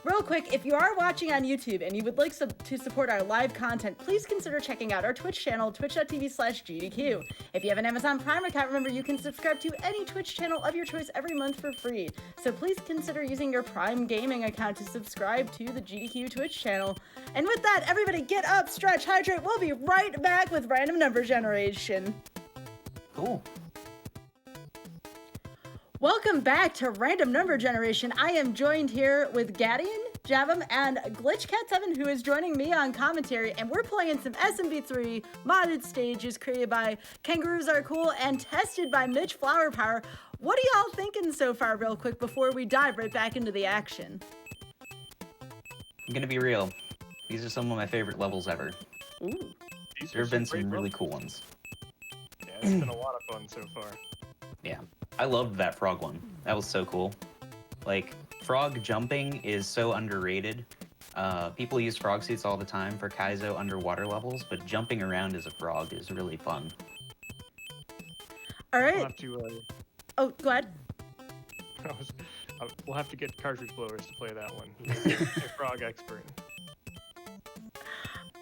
real quick, if you are watching on YouTube and you would like to support our live content, please consider checking out our Twitch channel, twitch.tv/GDQ. If you have an Amazon Prime account, remember you can subscribe to any Twitch channel of your choice every month for free. So please consider using your Prime Gaming account to subscribe to the GDQ Twitch channel. And with that, everybody get up, stretch, hydrate. We'll be right back with random number generation. Cool. Welcome back to Random Number Generation. I am joined here with Gadian, Javum, and GlitchCat7, who is joining me on commentary, and we're playing some SMB3 modded stages created by Kangaroos Are Cool and tested by Mitch Flowerpower. What are y'all thinking so far, real quick, before we dive right back into the action? I'm gonna be real. These are some of my favorite levels ever. Ooh. There have been some really cool ones. Yeah, it's been a lot of fun so far. Yeah. I loved that frog one. That was so cool. Like, frog jumping is so underrated. People use frog suits all the time for Kaizo underwater levels, but jumping around as a frog is really fun. All We'll right. have to, Oh, go ahead. we'll have to get cartridge blowers to play that one. He's a frog expert.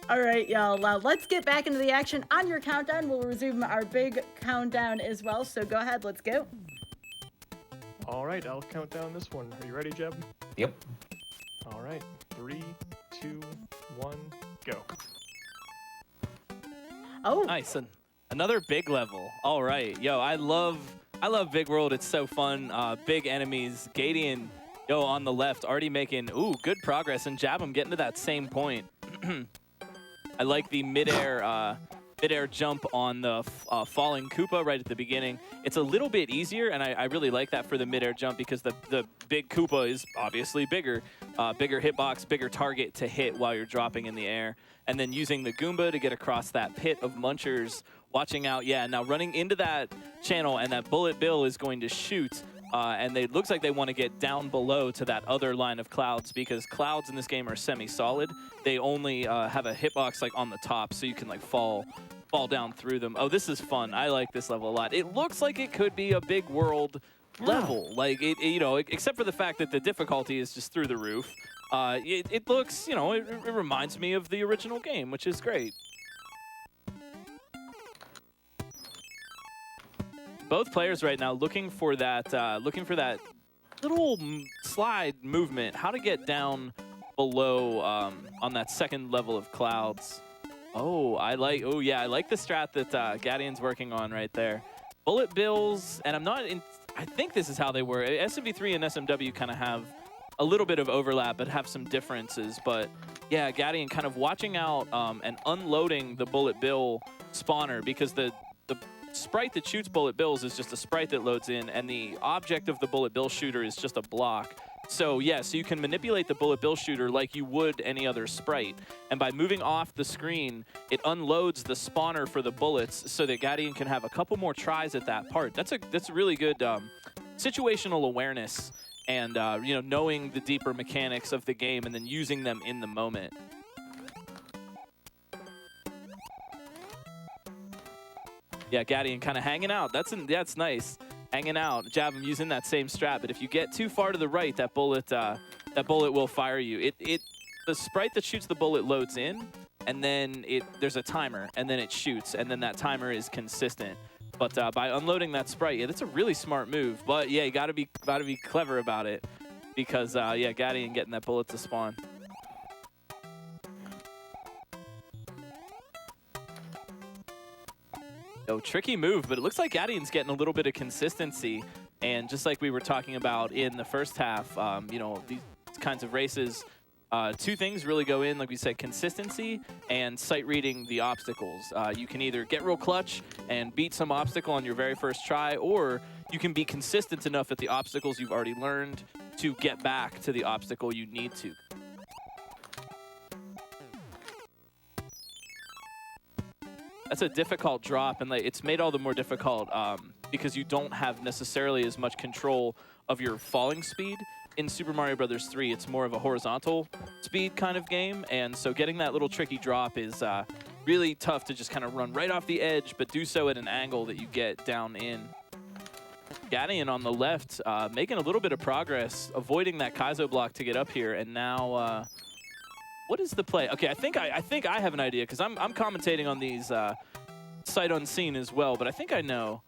All right, y'all. Let's get back into the action. On your countdown, we'll resume our big countdown as well. So go ahead. Let's go. All right, I'll count down this one. Are you ready, Jeb? Yep. All right, 3, 2, 1, go. Oh, Nice. And another big level. All right. Yo, I love Big World. It's so fun. Big enemies. Gadian, yo, on the left, already making, good progress. And Javum getting to that same point. I like the midair jump on the falling Koopa right at the beginning. It's a little bit easier, and I really like that for the midair jump because the big Koopa is obviously bigger. Bigger hitbox, bigger target to hit while you're dropping in the air. And then using the Goomba to get across that pit of munchers. Watching out, yeah, now running into that channel, and that Bullet Bill is going to shoot. And it looks like they want to get down below to that other line of clouds because clouds in this game are semi-solid. They only have a hitbox like on the top, so you can like fall down through them. Oh, this is fun. I like this level a lot. It looks like it could be a Big World level, like it you know, except for the fact that the difficulty is just through the roof. It looks, you know, it reminds me of the original game, which is great. Both players right now looking for that little slide movement, how to get down below on that second level of clouds. Oh, I like the strat that Gadian's working on right there. Bullet bills, and I think this is how they were. SMB3 and SMW kind of have a little bit of overlap, but have some differences. But yeah, Gadian kind of watching out and unloading the bullet bill spawner because the sprite that shoots bullet bills is just a sprite that loads in, and the object of the bullet bill shooter is just a block. So yeah, so you can manipulate the bullet bill shooter like you would any other sprite. And by moving off the screen, it unloads the spawner for the bullets so that Gadian can have a couple more tries at that part. That's a really good situational awareness and you know, knowing the deeper mechanics of the game and then using them in the moment. Yeah, Gadian kind of hanging out. That's nice. Hanging out. Javum using that same strat, but if you get too far to the right, that bullet will fire you. The sprite that shoots the bullet loads in, and then there's a timer, and then it shoots, and then that timer is consistent. But by unloading that sprite, yeah, that's a really smart move. But yeah, you gotta be clever about it, because yeah, Gadian getting that bullet to spawn. Oh, tricky move, but it looks like Gadian's getting a little bit of consistency. And just like we were talking about in the first half, you know, these kinds of races, two things really go in, like we said, consistency and sight reading the obstacles. You can either get real clutch and beat some obstacle on your very first try, or you can be consistent enough at the obstacles you've already learned to get back to the obstacle you need to. That's a difficult drop, and like, it's made all the more difficult because you don't have necessarily as much control of your falling speed. In Super Mario Bros. 3, it's more of a horizontal speed kind of game, and so getting that little tricky drop is really tough to just kind of run right off the edge, but do so at an angle that you get down in. Gadian on the left, making a little bit of progress, avoiding that Kaizo block to get up here, and now, what is the play? Okay, I think I have an idea, because I'm commentating on these sight unseen as well, but I think I know.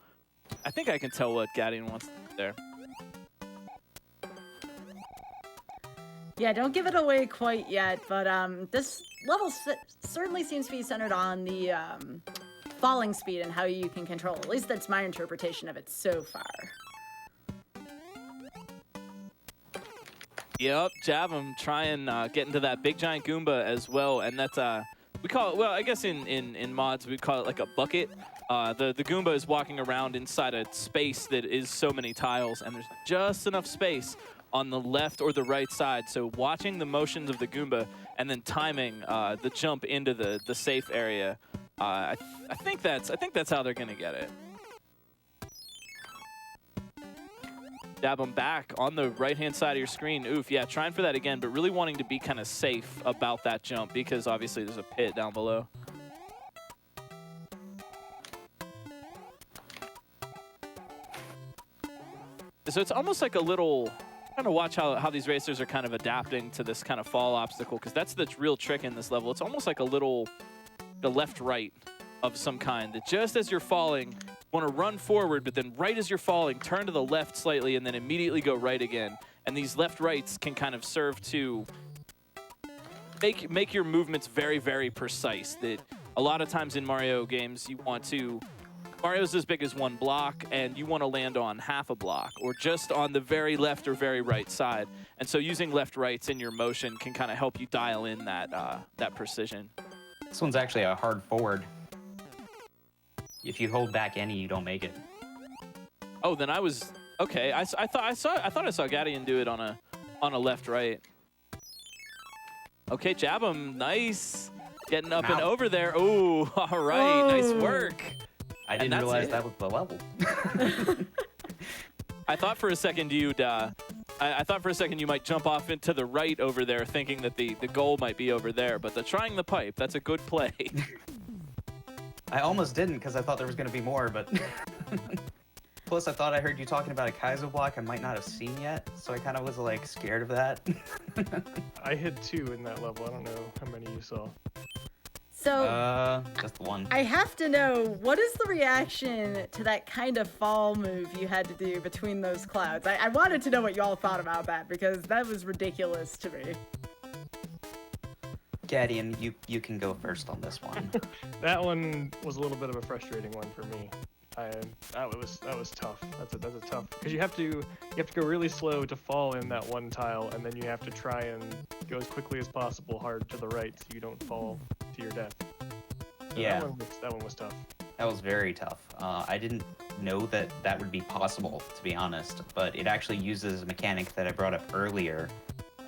I think I can tell what Gadian wants there. Yeah, don't give it away quite yet, but this level certainly seems to be centered on the falling speed and how you can control. At least that's my interpretation of it so far. Yep, jab him, try and get into that big giant Goomba as well, and that's we call it, well, I guess in mods we call it like a bucket. The Goomba is walking around inside a space that is so many tiles, and there's just enough space on the left or the right side. So watching the motions of the Goomba and then timing the jump into the safe area, I think that's how they're gonna get it. Dab them back on the right-hand side of your screen. Oof, yeah, trying for that again, but really wanting to be kind of safe about that jump because obviously there's a pit down below. So it's almost like a little, kind of watch how these racers are kind of adapting to this kind of fall obstacle, because that's the real trick in this level. It's almost like a little, the left-right of some kind, that just as you're falling, want to run forward, but then right as you're falling, turn to the left slightly and then immediately go right again. And these left-rights can kind of serve to make your movements very, very precise. That a lot of times in Mario games, you want to, Mario's as big as one block, and you want to land on half a block, or just on the very left or very right side. And so using left-rights in your motion can kind of help you dial in that precision. This one's actually a hard forward. If you hold back any, you don't make it. Oh, then I was okay. I thought I saw Gadian do it on a left-right. Okay, jab him, nice, getting up and over there. Ooh, all right, nice work. I didn't realize that was the level. I thought for a second you'd. I thought for a second you might jump off into the right over there, thinking that the goal might be over there. But trying the pipe, that's a good play. I almost didn't because I thought there was going to be more, but plus I thought I heard you talking about a Kaizo block I might not have seen yet, so I kind of was like scared of that. I hit 2 in that level. I don't know how many you saw. So just one. I have to know, what is the reaction to that kind of fall move you had to do between those clouds? I wanted to know what y'all thought about that, because that was ridiculous to me. Gadian, you can go first on this one. That one was a little bit of a frustrating one for me. That was tough. That's a tough, because you have to go really slow to fall in that one tile, and then you have to try and go as quickly as possible hard to the right so you don't fall to your death. So yeah, that one was tough. That was very tough. I didn't know that would be possible, to be honest, but it actually uses a mechanic that I brought up earlier.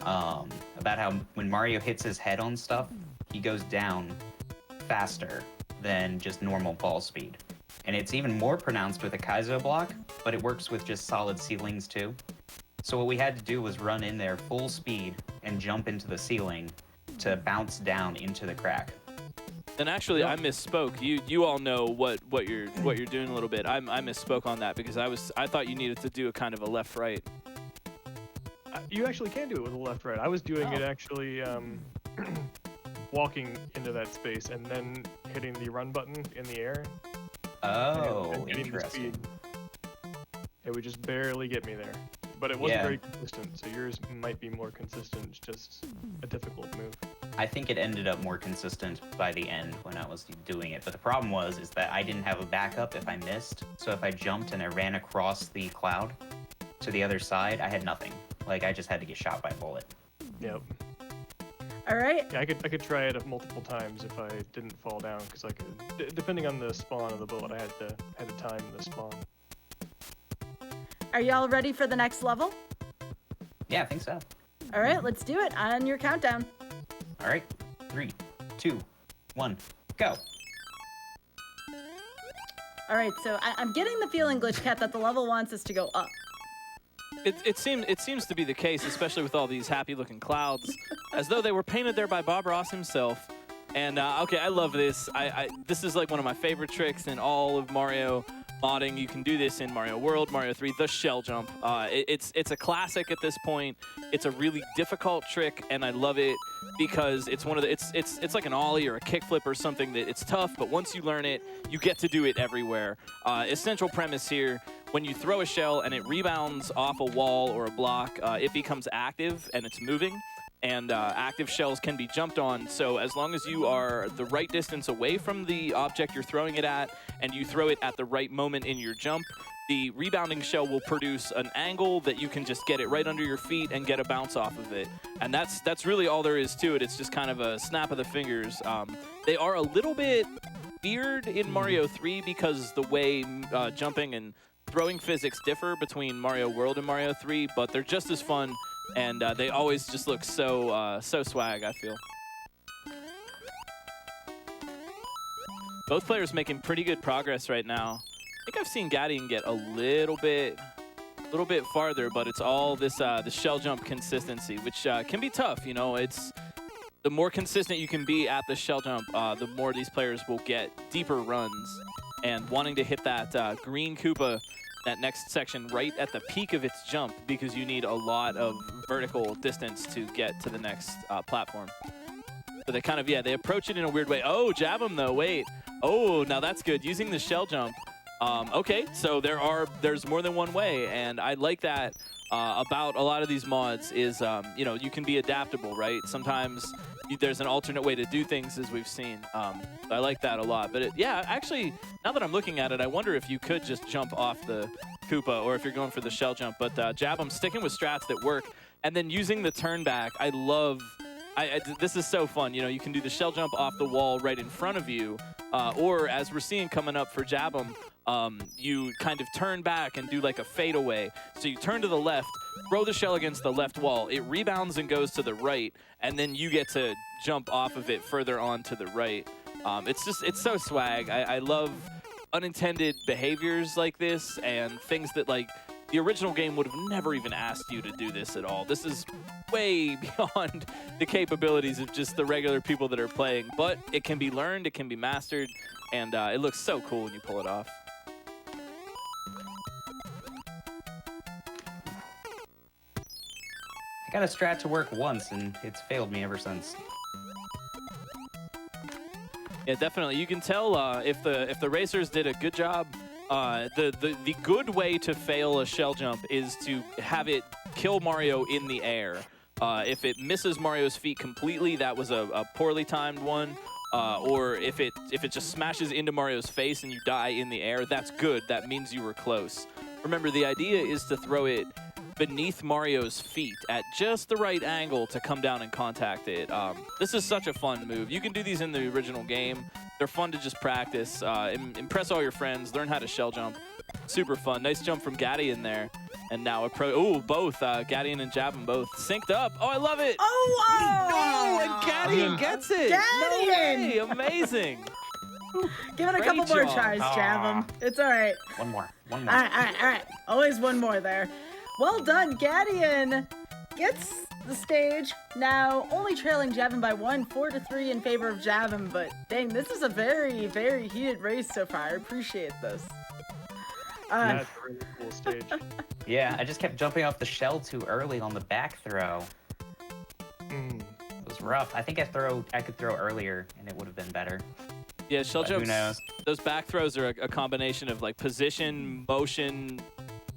About how when Mario hits his head on stuff, he goes down faster than just normal fall speed. And it's even more pronounced with a Kaizo block, but it works with just solid ceilings too. So what we had to do was run in there full speed and jump into the ceiling to bounce down into the crack. And actually, I misspoke. You all know what you're doing a little bit. I misspoke on that because I thought you needed to do a kind of a left-right. You actually can do it with a left-right. I was doing it actually walking into that space and then hitting the run button in the air. Oh, and getting the interesting. speed. It would just barely get me there. But it wasn't very consistent, so yours might be more consistent. It's just a difficult move. I think it ended up more consistent by the end when I was doing it. But the problem is that I didn't have a backup if I missed. So if I jumped and I ran across the cloud to the other side, I had nothing. Like, I just had to get shot by a bullet. Yep. All right. Yeah, I could try it multiple times if I didn't fall down, because I could, depending on the spawn of the bullet, I had to time the spawn. Are y'all ready for the next level? Yeah, I think so. All right, let's do it on your countdown. All right, 3, 2, 1, go. All right, so I'm getting the feeling, Glitch Cat, that the level wants us to go up. It seems to be the case, especially with all these happy-looking clouds, as though they were painted there by Bob Ross himself. And okay, I love this. This is like one of my favorite tricks in all of Mario modding. You can do this in Mario World, Mario 3, the shell jump. It's a classic at this point. It's a really difficult trick, and I love it because it's one of the it's like an ollie or a kickflip or something that it's tough, but once you learn it, you get to do it everywhere. Essential premise here: when you throw a shell and it rebounds off a wall or a block, it becomes active and it's moving. And active shells can be jumped on, so as long as you are the right distance away from the object you're throwing it at, and you throw it at the right moment in your jump, the rebounding shell will produce an angle that you can just get it right under your feet and get a bounce off of it. And that's really all there is to it. It's just kind of a snap of the fingers. They are a little bit weird in Mario 3 because the way jumping and throwing physics differ between Mario World and Mario 3, but they're just as fun. And they always just look so swag, I feel. Both players making pretty good progress right now. I think I've seen Gadian get a little bit farther, but it's all this the shell jump consistency, which can be tough. You know, it's the more consistent you can be at the shell jump, the more these players will get deeper runs. And wanting to hit that green Koopa, that next section right at the peak of its jump, because you need a lot of vertical distance to get to the next platform. So they kind of, they approach it in a weird way. Oh, jab him though, wait. Oh, now that's good, using the shell jump. Okay, so there's more than one way, and I like that about a lot of these mods is, you know, you can be adaptable, right? Sometimes there's an alternate way to do things, as we've seen. I like that a lot. But yeah, actually, now that I'm looking at it, I wonder if you could just jump off the Koopa, or if you're going for the shell jump. But jab 'em, sticking with strats that work, and then using the turn back. I love. This is so fun. You know, you can do the shell jump off the wall right in front of you, or as we're seeing coming up for jab 'em, you kind of turn back and do like a fadeaway. So you turn to the left, throw the shell against the left wall, it rebounds and goes to the right, and then you get to jump off of it further on to the right. It's so swag. I love unintended behaviors like this, and things that like the original game would have never even asked you to do this at all. This is way beyond the capabilities of just the regular people that are playing, but it can be learned, it can be mastered, and it looks so cool when you pull it off. I got a strat to work once, and it's failed me ever since. Yeah, definitely. You can tell if the racers did a good job. The good way to fail a shell jump is to have it kill Mario in the air. If it misses Mario's feet completely, that was a poorly timed one. Or if it just smashes into Mario's face and you die in the air, that's good. That means you were close. Remember, the idea is to throw it beneath Mario's feet at just the right angle to come down and contact it. This is such a fun move. You can do these in the original game. They're fun to just practice. Impress all your friends. Learn how to shell jump. Super fun. Nice jump from Gadian there. And now both Gadian and Jab 'em both synced up. Oh, I love it. Oh, no, and Gadian gets it. Gadian! No way. Amazing. Give it a Great couple more job. tries, Jab 'em. It's all right. One more. All right. Always one more there. Well done, Gadian gets the stage. Now only trailing Jab 'em by 1, 4-3 in favor of Jab 'em, but dang, this is a very, very heated race so far. I appreciate this. That's a really cool stage. Yeah, I just kept jumping off the shell too early on the back throw. It was rough. I think I could throw earlier, and it would have been better. Yeah, shell But jumps. who knows? Those back throws are a combination of like position, motion,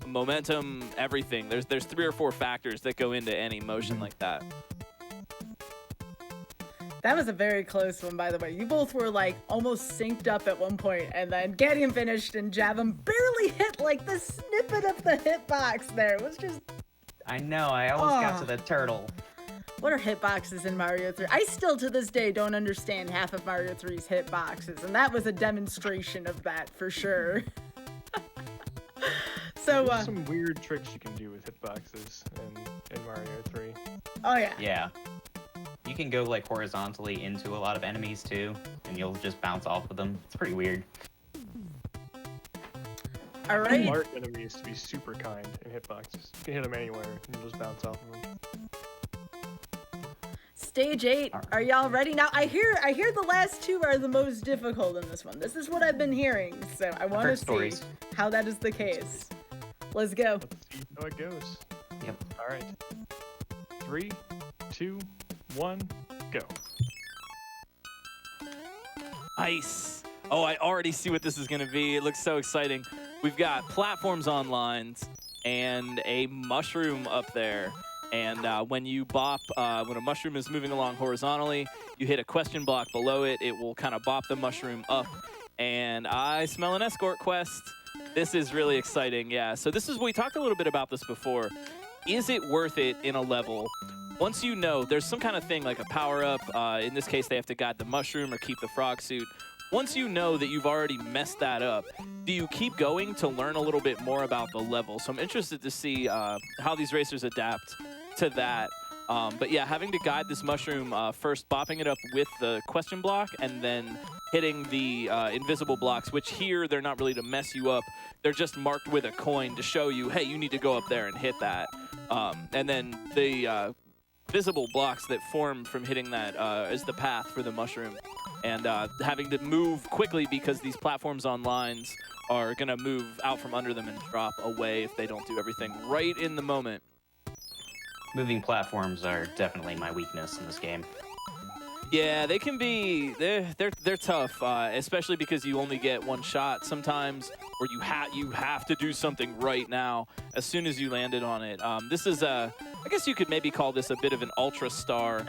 momentum, everything. There's 3 or 4 factors that go into any motion like that. That was a very close one, by the way. You both were like almost synced up at one point, and then Gadian finished, and Jab 'em barely hit like the snippet of the hitbox there. It was just. I know, I almost got to the turtle. What are hitboxes in Mario 3? I still to this day don't understand half of Mario 3's hitboxes, and that was a demonstration of that for sure. So, There's some weird tricks you can do with hitboxes in Mario 3. Oh yeah. Yeah. You can go like horizontally into a lot of enemies too, and you'll just bounce off of them. It's pretty weird. All right. Art enemies to be super kind in hitboxes. You can hit them anywhere and you'll just bounce off of them. Stage 8. Are y'all ready? Now I hear the last two are the most difficult in this one. This is what I've been hearing, so I want to see stories. how that is the case. Let's go. Let's see how it goes. Yep. All right. 3, 2, 1, go. Ice. Oh, I already see what this is going to be. It looks so exciting. We've got platforms on lines and a mushroom up there. And when you bop, when a mushroom is moving along horizontally, you hit a question block below it. It will kind of bop the mushroom up. And I smell an escort quest. This is really exciting, yeah. So this is, we talked a little bit about this before. Is it worth it in a level? Once you know, there's some kind of thing like a power-up. In this case, they have to guide the mushroom or keep the frog suit. Once you know that you've already messed that up, do you keep going to learn a little bit more about the level? So I'm interested to see how these racers adapt to that. But yeah, having to guide this mushroom, first bopping it up with the question block and then hitting the invisible blocks, which here they're not really to mess you up. They're just marked with a coin to show you, hey, you need to go up there and hit that. And then the visible blocks that form from hitting that is the path for the mushroom. And having to move quickly because these platforms on lines are going to move out from under them and drop away if they don't do everything right in the moment. Moving platforms are definitely my weakness in this game. Yeah, they can be, they're tough, especially because you only get one shot sometimes, or you have to do something right now as soon as you landed on it. This is I guess you could maybe call this a bit of an ultra star.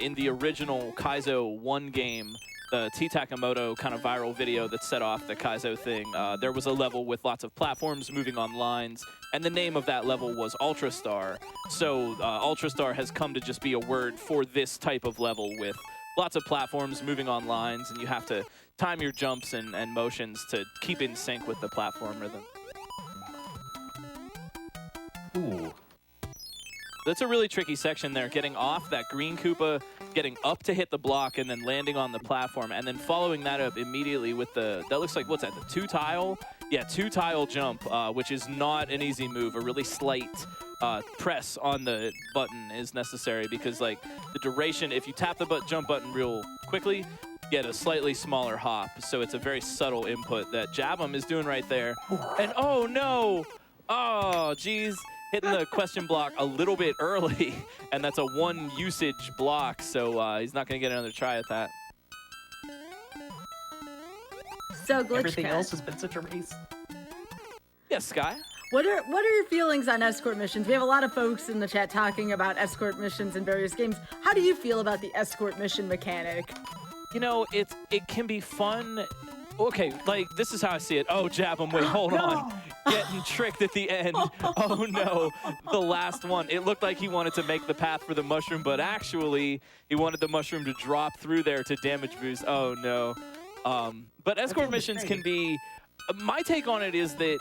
In the original Kaizo 1 game, the T Takamoto kind of viral video that set off the Kaizo thing, there was a level with lots of platforms moving on lines, and the name of that level was Ultra Star. So Ultra Star has come to just be a word for this type of level with lots of platforms moving on lines, and you have to time your jumps and motions to keep in sync with the platform rhythm. Ooh. That's a really tricky section there, getting off that green Koopa, getting up to hit the block, and then landing on the platform, and then following that up immediately with the, that looks like, what's that, the 2-tile? Yeah, 2-tile jump, which is not an easy move. A really slight press on the button is necessary because, like, the duration, if you tap the jump button real quickly, you get a slightly smaller hop. So it's a very subtle input that Jabum is doing right there. And oh no! Oh, geez. Hitting the question block a little bit early, and that's a 1 usage block, so he's not going to get another try at that. So Glitch Everything Cat, else has been such a race. Yes, Sky? what are your feelings on escort missions? We have a lot of folks in the chat talking about escort missions in various games. How do you feel about the escort mission mechanic? You know, it can be fun. Okay, like, this is how I see it. Oh, Jabum, wait, hold on. Getting tricked at the end. Oh, no, the last one. It looked like he wanted to make the path for the mushroom, but actually, he wanted the mushroom to drop through there to damage boost. Oh, no. But escort missions can be... my take on it is that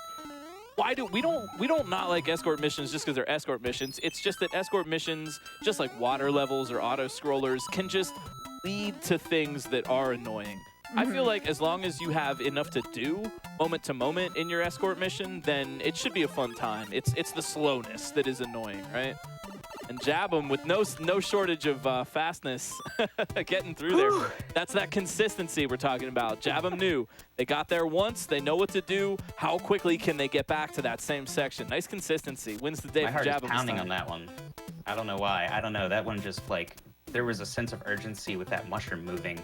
we don't not like escort missions just because they're escort missions. It's just that escort missions, just like water levels or auto scrollers, can just lead to things that are annoying. I feel like as long as you have enough to do moment to moment in your escort mission, then it should be a fun time. It's the slowness that is annoying, right? And Jabum with no shortage of fastness getting through there. That's that consistency we're talking about. Jabum knew. They got there once. They know what to do. How quickly can they get back to that same section? Nice consistency. Wins the day My for heart Jabum. is pounding on that one. I don't know why. I don't know. That one just, like, there was a sense of urgency with that mushroom moving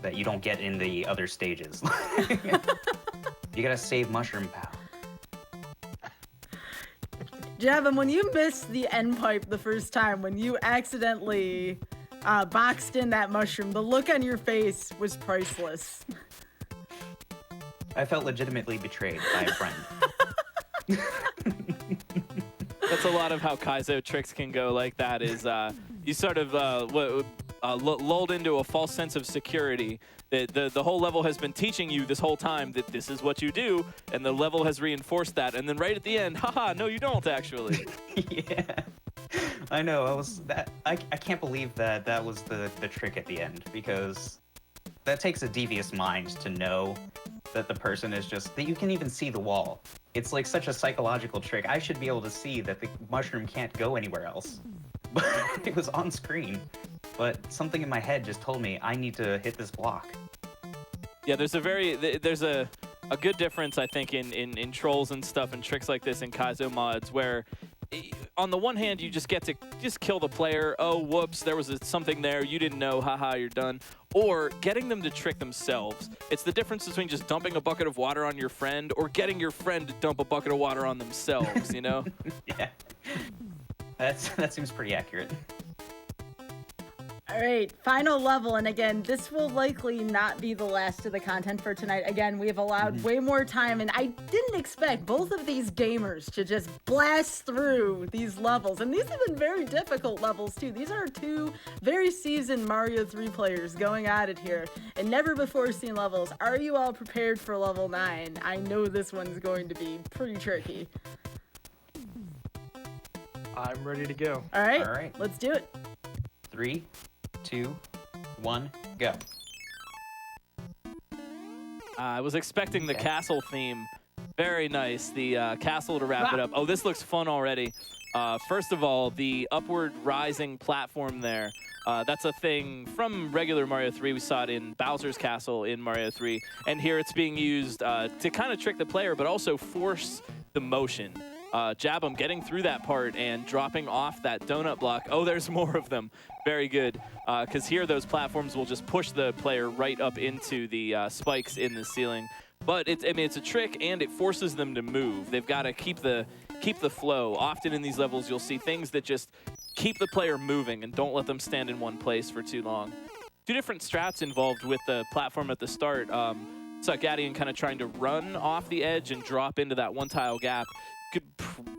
that you don't get in the other stages. You gotta save mushroom pal. Jabum, when you missed the end pipe the first time, when you accidentally boxed in that mushroom, the look on your face was priceless. I felt legitimately betrayed by a friend. That's a lot of how Kaizo tricks can go like that is you sort of lulled into a false sense of security. The whole level has been teaching you this whole time that this is what you do, and the level has reinforced that. And then right at the end, haha, no you don't actually. Yeah. I know, I can't believe that was the trick at the end, because that takes a devious mind to know that the person is just, that you can even see the wall. It's like such a psychological trick. I should be able to see that the mushroom can't go anywhere else. But it was on screen. But something in my head just told me I need to hit this block. Yeah, there's a good difference, I think, in trolls and stuff and tricks like this in Kaizo mods where on the one hand, you just get to kill the player. Oh, whoops, there was something there. You didn't know. Haha, you're done. Or getting them to trick themselves. It's the difference between just dumping a bucket of water on your friend or getting your friend to dump a bucket of water on themselves, you know? Yeah. That seems pretty accurate. All right, final level, and again, this will likely not be the last of the content for tonight. Again, we have allowed way more time, and I didn't expect both of these gamers to just blast through these levels, and these have been very difficult levels, too. These are two very seasoned Mario 3 players going at it here, and never before seen levels. Are you all prepared for level 9? I know this one's going to be pretty tricky. I'm ready to go. All right, All right. let's do it. 3, 2, 1, go. I was expecting the castle theme. Very nice. The castle to wrap it up. Oh, this looks fun already. First of all, the upward rising platform there. That's a thing from regular Mario 3. We saw it in Bowser's Castle in Mario 3. And here it's being used to kind of trick the player, but also force the motion. Jabum getting through that part and dropping off that donut block. Oh, there's more of them. Very good. Because here those platforms will just push the player right up into the spikes in the ceiling. But it's a trick, and it forces them to move. They've got to keep the flow. Often in these levels, you'll see things that just keep the player moving and don't let them stand in one place for too long. Two different strats involved with the platform at the start. Saw Gadian kind of trying to run off the edge and drop into that one-tile gap. Could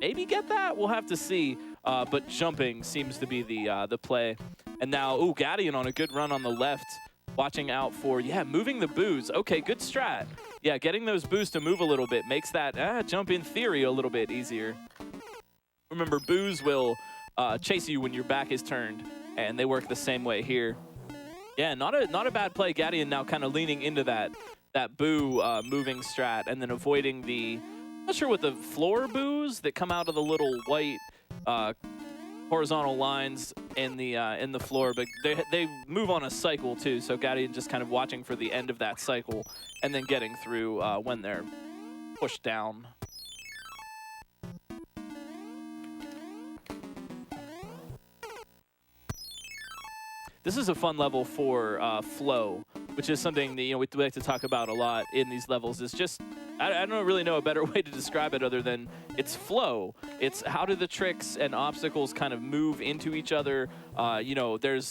maybe get that. We'll have to see. But jumping seems to be the play. And now, ooh, Gadian on a good run on the left, watching out for, yeah, moving the boos. Okay, good strat. Yeah, getting those boos to move a little bit makes that jump in theory a little bit easier. Remember, boos will chase you when your back is turned, and they work the same way here. Yeah, not a bad play. Gadian now kind of leaning into that boo moving strat, and then avoiding the, not sure what the floor boos that come out of the little white horizontal lines in the floor, but they move on a cycle too. So Gadian just kind of watching for the end of that cycle and then getting through when they're pushed down. This is a fun level for flow, which is something that we like to talk about a lot in these levels. Is just I don't really know a better way to describe it other than it's flow. It's how do the tricks and obstacles kind of move into each other. You can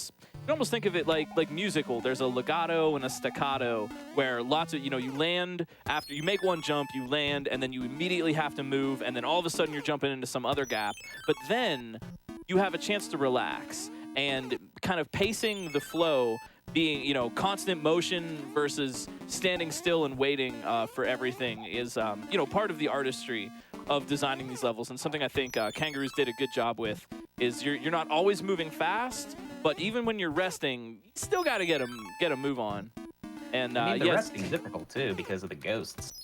almost think of it like musical. There's a legato and a staccato where lots of, you land after you make one jump, you land, and then you immediately have to move, and then all of a sudden you're jumping into some other gap. But then you have a chance to relax. And kind of pacing the flow, being, constant motion versus standing still and waiting for everything is, part of the artistry of designing these levels. And something I think Kangaroos did a good job with is you're not always moving fast, but even when you're resting, you still got to get a move on. And the resting is difficult too because of the ghosts.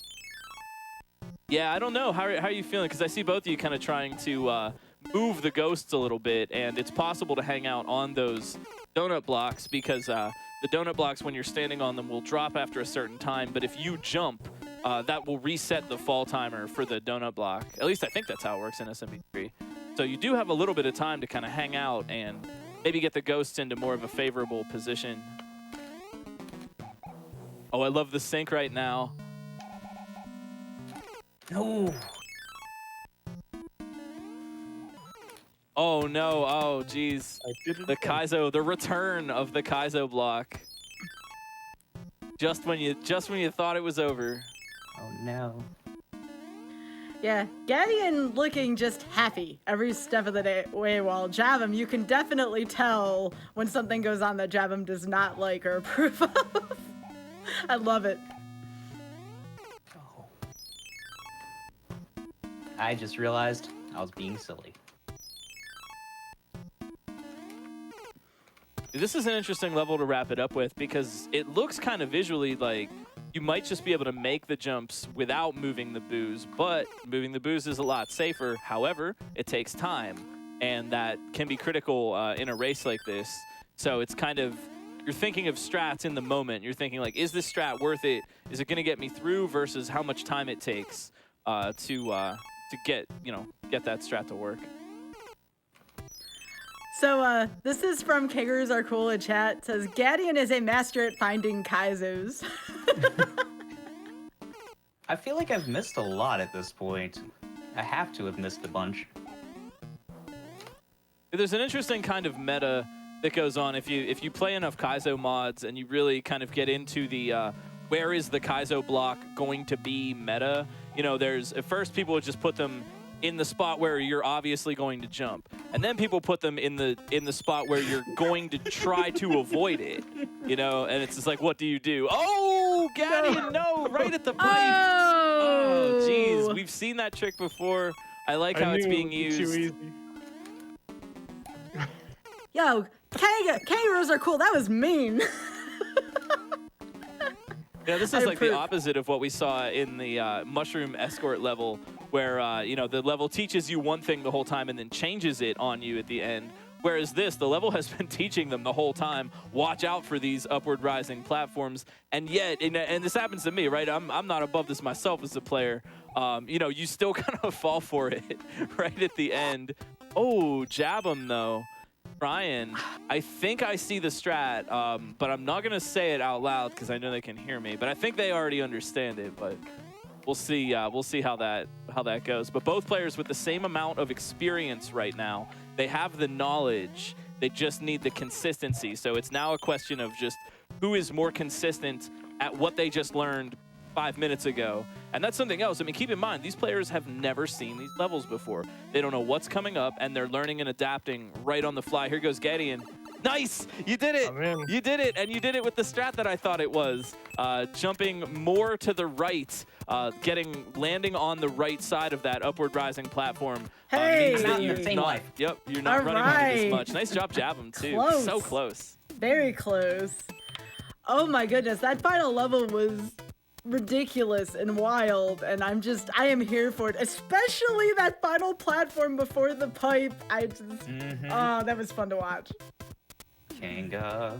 Yeah, I don't know. How are you feeling? Because I see both of you kind of trying to move the ghosts a little bit, and it's possible to hang out on those donut blocks because the donut blocks, when you're standing on them, will drop after a certain time, but if you jump, that will reset the fall timer for the donut block. At least I think that's how it works in SMB3. So you do have a little bit of time to kind of hang out and maybe get the ghosts into more of a favorable position. Oh, I love the sync right now. No. Oh no, oh geez. The Kaizo, the return of the Kaizo block. Just when you thought it was over. Oh no. Yeah, Gadian looking just happy every step of the way, while Jabum, you can definitely tell when something goes on that Jabum does not like or approve of. I love it. Oh. I just realized I was being silly. This is an interesting level to wrap it up with because it looks kind of visually like you might just be able to make the jumps without moving the booze, but moving the booze is a lot safer. However, it takes time, and that can be critical in a race like this. So it's kind of, you're thinking of strats in the moment. You're thinking like, is this strat worth it? Is it going to get me through versus how much time it takes to get that strat to work. So this is from Kagers Are Cool in chat. It says, Gadian is a master at finding Kaizos. I feel like I've missed a lot at this point. I have to have missed a bunch. There's an interesting kind of meta that goes on if you play enough Kaizo mods and you really kind of get into the where is the Kaizo block going to be meta. You know, there's at first people would just put them in the spot where you're obviously going to jump, and then people put them in the spot where you're going to try to avoid it. You know, and it's just like, what do you do? Oh, Gadian, no, right at the pipe. Oh, jeez, we've seen that trick before. I like how it's being used. Too easy. Yo, kangaroos are cool. That was mean. Yeah, this is like the opposite of what we saw in the mushroom escort level, where you know, the level teaches you one thing the whole time and then changes it on you at the end. Whereas this, the level has been teaching them the whole time, watch out for these upward rising platforms. And yet, and this happens to me, right? I'm not above this myself as a player. You know, you still kind of fall for it right at the end. Oh, jab him though. Ryan, I think I see the strat, but I'm not gonna say it out loud because I know they can hear me. But I think they already understand it. But we'll see. We'll see how that goes. But both players with the same amount of experience right now. They have the knowledge. They just need the consistency. So it's now a question of just who is more consistent at what they just learned 5 minutes ago. And that's something else. I mean, keep in mind, these players have never seen these levels before. They don't know what's coming up, and they're learning and adapting right on the fly. Here goes Gadian. Nice! You did it! You did it, and you did it with the strat that I thought it was. Jumping more to the right, landing on the right side of that upward rising platform. Hey! You're not All running right. on it as much. Nice job, jab him, too. Close. So close. Very close. Oh my goodness, that final level was ridiculous and wild, and I am here for it, especially that final platform before the pipe. Oh, that was fun to watch. Kanga.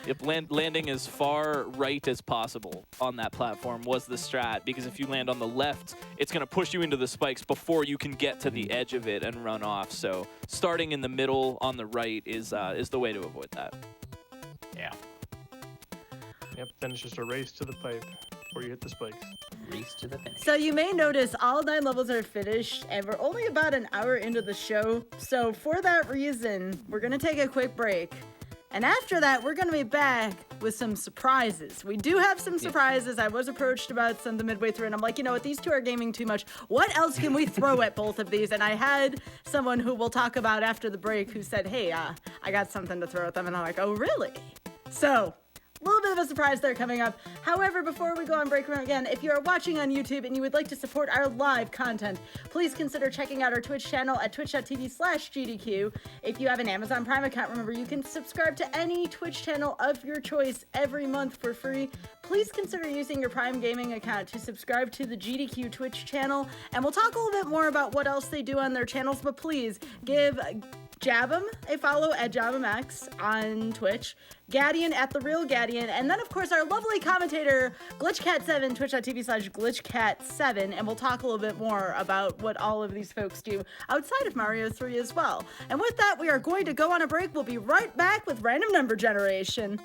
Yep, landing as far right as possible on that platform was the strat, because if you land on the left, it's going to push you into the spikes before you can get to the edge of it and run off. So starting in the middle on the right is the way to avoid that. Yeah. Yep, then it's just a race to the pipe before you hit the spikes. Race to the finish. So you may notice all 9 levels are finished, and we're only about an hour into the show. So for that reason, we're going to take a quick break. And after that, we're going to be back with some surprises. We do have some surprises. I was approached about some the midway through, and I'm like, you know what? These two are gaming too much. What else can we throw at both of these? And I had someone who we'll talk about after the break who said, hey, I got something to throw at them. And I'm like, oh, really? So a little bit of a surprise there coming up. However, before we go on break again, if you are watching on YouTube and you would like to support our live content, please consider checking out our Twitch channel at twitch.tv/GDQ. If you have an Amazon Prime account, remember you can subscribe to any Twitch channel of your choice every month for free. Please consider using your Prime Gaming account to subscribe to the GDQ Twitch channel, and we'll talk a little bit more about what else they do on their channels, but please give Jabum a follow at JabumX on Twitch, Gadian at The Real Gadian, and then, of course, our lovely commentator, GlitchCat7, twitch.tv/GlitchCat7, and we'll talk a little bit more about what all of these folks do outside of Mario 3 as well. And with that, we are going to go on a break. We'll be right back with Random Number Generation.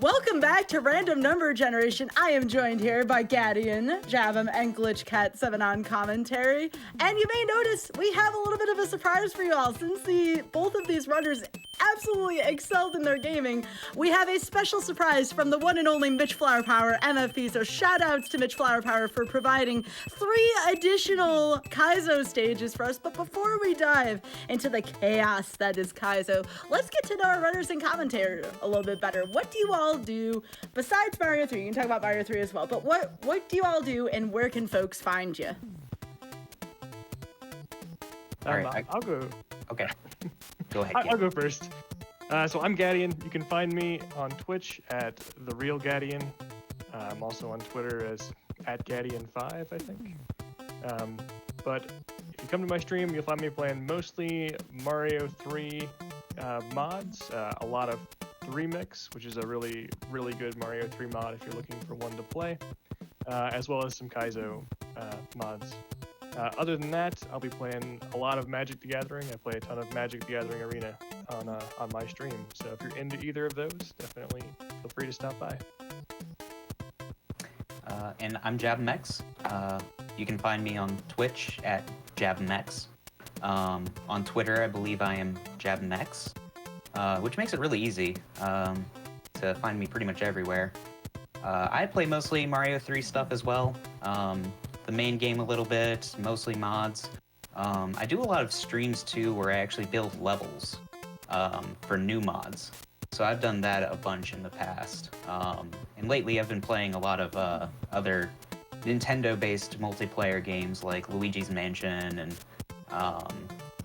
Welcome back to Random Number Generation. I am joined here by Gadian, Jabum, and GlitchCat7 on commentary. And you may notice we have a little bit of a surprise for you all. Since both of these runners absolutely excelled in their gaming, we have a special surprise from the one and only Mitch Flowerpower, MFP. So shout outs to Mitch Flowerpower for providing 3 additional Kaizo stages for us. But before we dive into the chaos that is Kaizo, let's get to know our runners and commentator a little bit better. What do you all do besides Mario 3? You can talk about Mario 3 as well, but what do you all do, and where can folks find you? All right, I'll go. Okay. Go ahead. I'll go first. So I'm Gadian. You can find me on Twitch at TheRealGadian. I'm also on Twitter as @Gadian5, I think. But if you come to my stream, you'll find me playing mostly Mario 3 mods, a lot of 3Mix, which is a really, really good Mario 3 mod if you're looking for one to play, as well as some Kaizo mods. Other than that, I'll be playing a lot of Magic the Gathering. I play a ton of Magic the Gathering Arena on my stream. So if you're into either of those, definitely feel free to stop by. And I'm JabMex. You can find me on Twitch at JabMex. On Twitter, I believe I am JabMex, which makes it really easy to find me pretty much everywhere. I play mostly Mario 3 stuff as well. The main game a little bit, mostly mods. I do a lot of streams too where I actually build levels for new mods. So I've done that a bunch in the past. And lately I've been playing a lot of other Nintendo-based multiplayer games like Luigi's Mansion and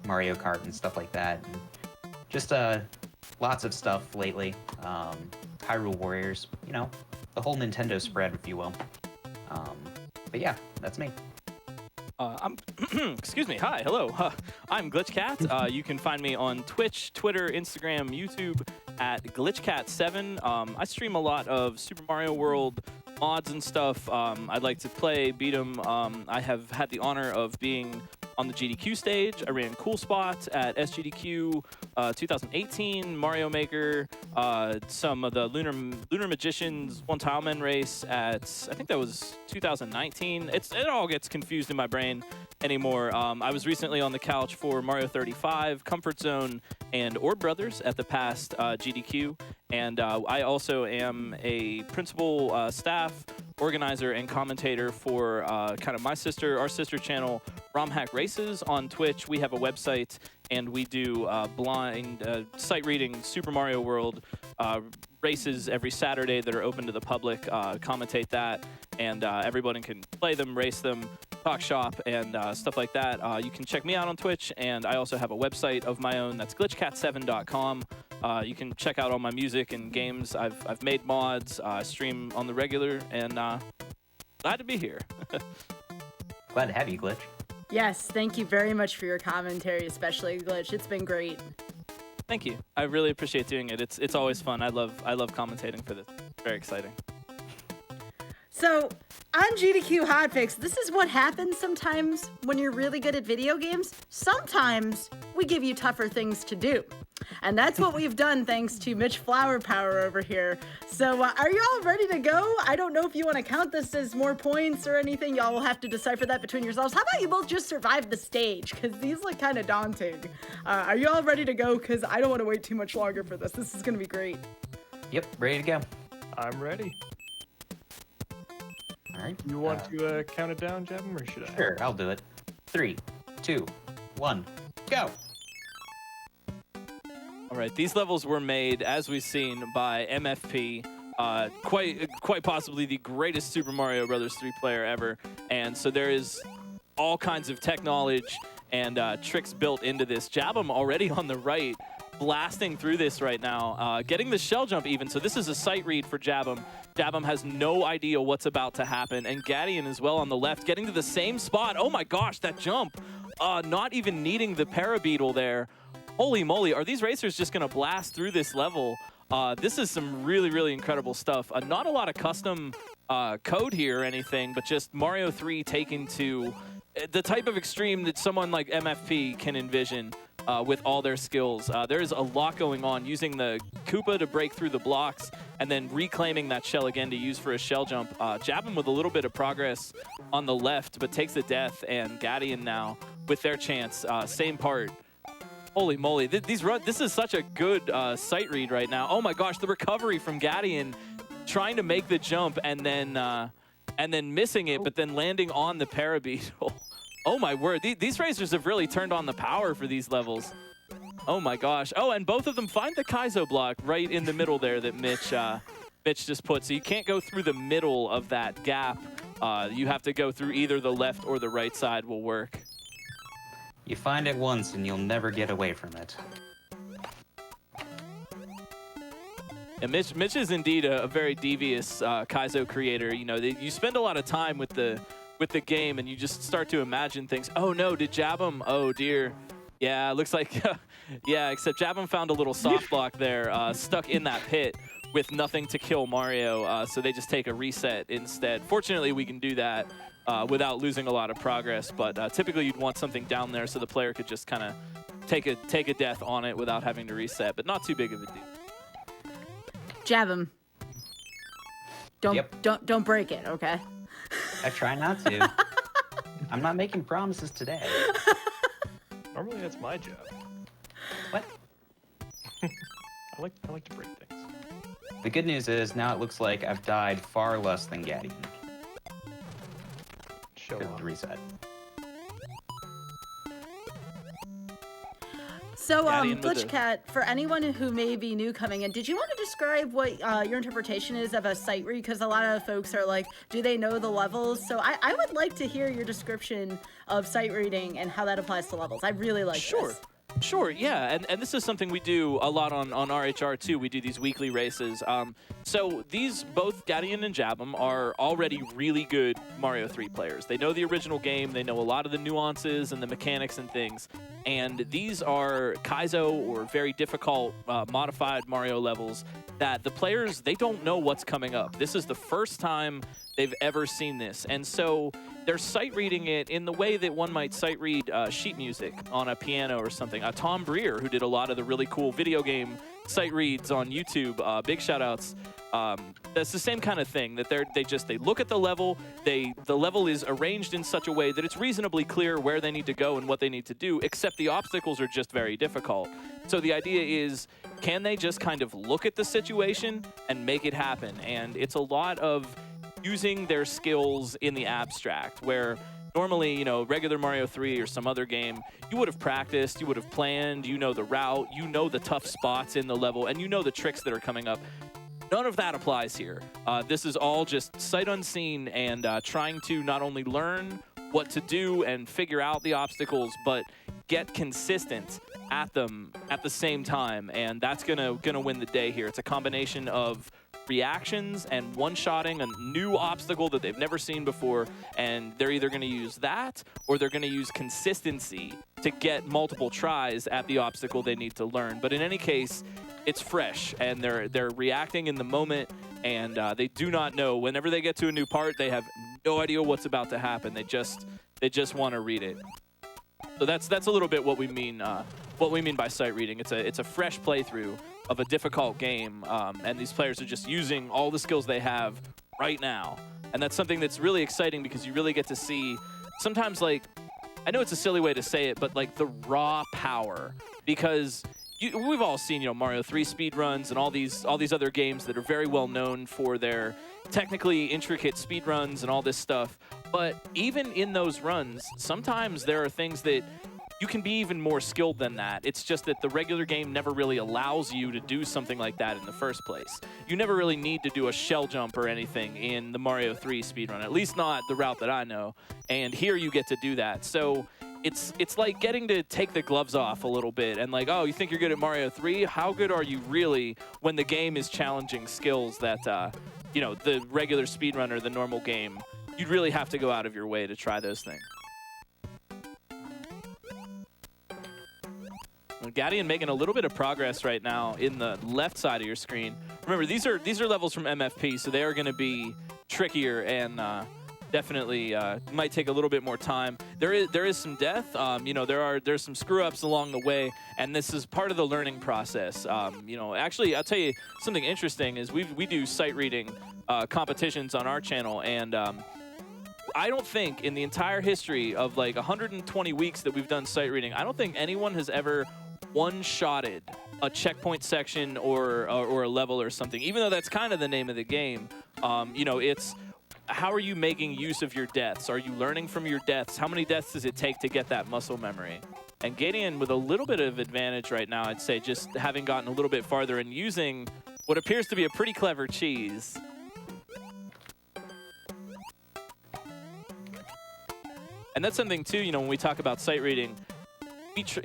Mario Kart and stuff like that. And just lots of stuff lately. Hyrule Warriors, you know, the whole Nintendo spread, if you will. But yeah, that's me. Excuse me. Hi, hello. I'm GlitchCat. You can find me on Twitch, Twitter, Instagram, YouTube at GlitchCat7. I stream a lot of Super Mario World mods and stuff. I'd like to play, beat them. I have had the honor of being on the GDQ stage. I ran Cool Spot at SGDQ 2018, Mario Maker, some of the Lunar Magicians One Tile Men race at, I think that was 2019. It all gets confused in my brain anymore. I was recently on the couch for Mario 35, Comfort Zone, and Orb Brothers at the past GDQ. And I also am a principal staff, organizer, and commentator for kind of our sister channel, RomHack Races on Twitch. We have a website, and we do blind sight reading Super Mario World races every Saturday that are open to the public. Commentate that, and everybody can play them, race them, talk shop, and stuff like that. You can check me out on Twitch, and I also have a website of my own. That's glitchcat7.com. You can check out all my music and games. I've made mods, stream on the regular, and glad to be here. Glad to have you, Glitch. Yes, thank you very much for your commentary, especially Glitch. It's been great. Thank you. I really appreciate doing it. It's always fun. I love commentating for this. Very exciting. So, on GDQ Hotfix, this is what happens sometimes when you're really good at video games. Sometimes we give you tougher things to do. And that's what we've done thanks to Mitch Flower Power over here. So are you all ready to go? I don't know if you want to count this as more points or anything. Y'all will have to decipher that between yourselves. How about you both just survive the stage? Because these look kind of daunting. Are you all ready to go? Because I don't want to wait too much longer for this. This is going to be great. Yep, ready to go. I'm ready. All right. You want to count it down, Jevin, or should I? Sure, I'll do it. 3, 2, 1, go! All right, these levels were made, as we've seen, by MFP, quite possibly the greatest Super Mario Bros. 3 player ever. And so there is all kinds of tech knowledge and tricks built into this. Jabum already on the right, blasting through this right now, getting the shell jump even. So this is a sight read for Jabum. Jabum has no idea what's about to happen. And Gadian as well on the left, getting to the same spot. Oh my gosh, that jump. Not even needing the Parabeetle there. Holy moly, are these racers just going to blast through this level? This is some really, really incredible stuff. Not a lot of custom code here or anything, but just Mario 3 taken to the type of extreme that someone like MFP can envision with all their skills. There's a lot going on, using the Koopa to break through the blocks and then reclaiming that shell again to use for a shell jump. Jabum with a little bit of progress on the left, but takes the death, and Gadian now with their chance. Same part. Holy moly, this is such a good sight read right now. Oh my gosh, the recovery from Gadian, trying to make the jump and then missing it, but then landing on the Parabeetle. Oh my word, these racers have really turned on the power for these levels. Oh my gosh. Oh, and both of them find the Kaizo block right in the middle there that Mitch just put. So you can't go through the middle of that gap. You have to go through either the left or the right side will work. You find it once and you'll never get away from it. And Mitch is indeed a very devious Kaizo creator. You know, you spend a lot of time with the game, and you just start to imagine things. Oh no, did jab him? Oh dear. Yeah, looks like, yeah, except Jabum found a little soft block there, stuck in that pit with nothing to kill Mario, so they just take a reset instead. Fortunately, we can do that without losing a lot of progress, but typically you'd want something down there so the player could just kind of take a death on it without having to reset, but not too big of a deal. Jabum. Don't break it, okay? I try not to. I'm not making promises today. Normally that's my job. What? I like to break things. The good news is now it looks like I've died far less than Gaddy. Show Good off. reset. So, Gaddy with Glitch Cat, for anyone who may be new coming in, did you want to describe what your interpretation is of a sight read? Because a lot of folks are like, do they know the levels? So I would like to hear your description of sight reading and how that applies to levels. I really like this. Sure, yeah, and this is something we do a lot on RHR too. We do these weekly races. So these, both Gadian and Jabum, are already really good Mario 3 players. They know the original game, they know a lot of the nuances and the mechanics and things, and these are Kaizo or very difficult modified Mario levels that the players, they don't know what's coming up. This is the first time they've ever seen this, and so they're sight reading it in the way that one might sight read sheet music on a piano or something. Tom Breer, who did a lot of the really cool video game sight reads on YouTube, big shout outs. That's the same kind of thing, that they look at the level, the level is arranged in such a way that it's reasonably clear where they need to go and what they need to do, except the obstacles are just very difficult. So the idea is, can they just kind of look at the situation and make it happen? And it's a lot of using their skills in the abstract, where normally, you know, regular Mario 3 or some other game, you would have practiced, you would have planned, you know the route, you know the tough spots in the level, and you know the tricks that are coming up. None of that applies here. This is all just sight unseen and trying to not only learn what to do and figure out the obstacles, but get consistent at them at the same time, and that's gonna win the day here. It's a combination of reactions and one-shotting a new obstacle that they've never seen before, and they're either going to use that or they're going to use consistency to get multiple tries at the obstacle they need to learn. But in any case, it's fresh, and they're reacting in the moment, and they do not know. Whenever they get to a new part, they have no idea what's about to happen. They just want to read it. So that's a little bit what we mean by sight reading. It's a fresh playthrough of a difficult game, and these players are just using all the skills they have right now. And that's something that's really exciting, because you really get to see sometimes, like, I know it's a silly way to say it, but like the raw power, because we've all seen, you know, Mario 3 speedruns and all these other games that are very well known for their technically intricate speedruns and all this stuff. But even in those runs, sometimes there are things that you can be even more skilled than that. It's just that the regular game never really allows you to do something like that in the first place. You never really need to do a shell jump or anything in the Mario 3 speedrun, at least not the route that I know. And here you get to do that. So it's like getting to take the gloves off a little bit and like, oh, you think you're good at Mario 3? How good are you really when the game is challenging skills that, you know, the regular speedrunner, the normal game, you'd really have to go out of your way to try those things. Gadian making a little bit of progress right now in the left side of your screen. Remember, these are levels from MFP, so they are going to be trickier and definitely might take a little bit more time. There is some death. You know, there's some screw ups along the way, and this is part of the learning process. You know, actually, I'll tell you something interesting is we do sight reading competitions on our channel, and I don't think in the entire history of like 120 weeks that we've done sight reading, I don't think anyone has ever one-shotted a checkpoint section or a level or something, even though that's kind of the name of the game. You know, it's how are you making use of your deaths? Are you learning from your deaths? How many deaths does it take to get that muscle memory? And Gadian with a little bit of advantage right now, I'd say, just having gotten a little bit farther and using what appears to be a pretty clever cheese. And that's something too, you know, when we talk about sight reading,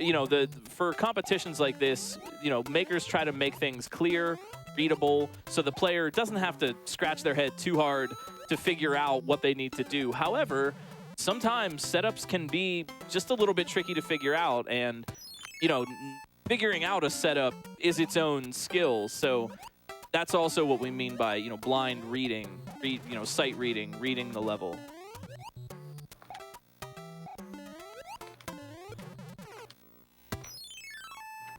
you know, for competitions like this, you know, makers try to make things clear, readable, so the player doesn't have to scratch their head too hard to figure out what they need to do. However, sometimes setups can be just a little bit tricky to figure out, and figuring out a setup is its own skill. So that's also what we mean by blind reading, sight reading the level.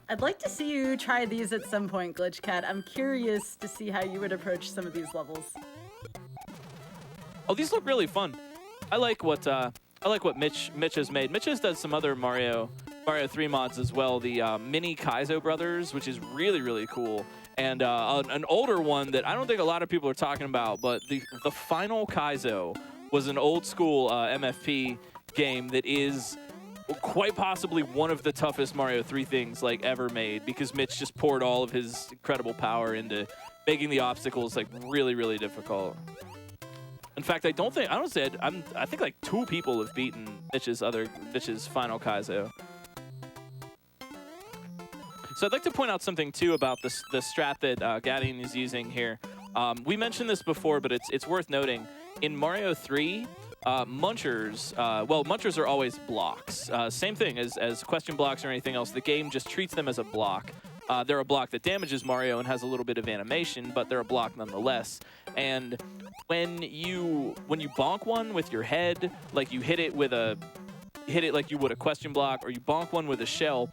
I'd like to see you try these at some point, GlitchCat. I'm curious to see how you would approach some of these levels. Oh, these look really fun. I like what Mitch has made. Mitch has done some other Mario 3 mods as well. The mini Kaizo brothers, which is really, really cool. And an older one that I don't think a lot of people are talking about, but the final Kaizo was an old school MFP game that is quite possibly one of the toughest Mario 3 things like ever made, because Mitch just poured all of his incredible power into making the obstacles like really, really difficult. In fact, I think like 2 people have beaten Mitch's final Kaizo. So I'd like to point out something too about the strat that Gadian is using here. We mentioned this before, but it's worth noting. In Mario 3, munchers, munchers are always blocks. Same thing as question blocks or anything else. The game just treats them as a block. They're a block that damages Mario and has a little bit of animation, but they're a block nonetheless. And when you bonk one with your head, like you hit it like you would a question block, or you bonk one with a shell,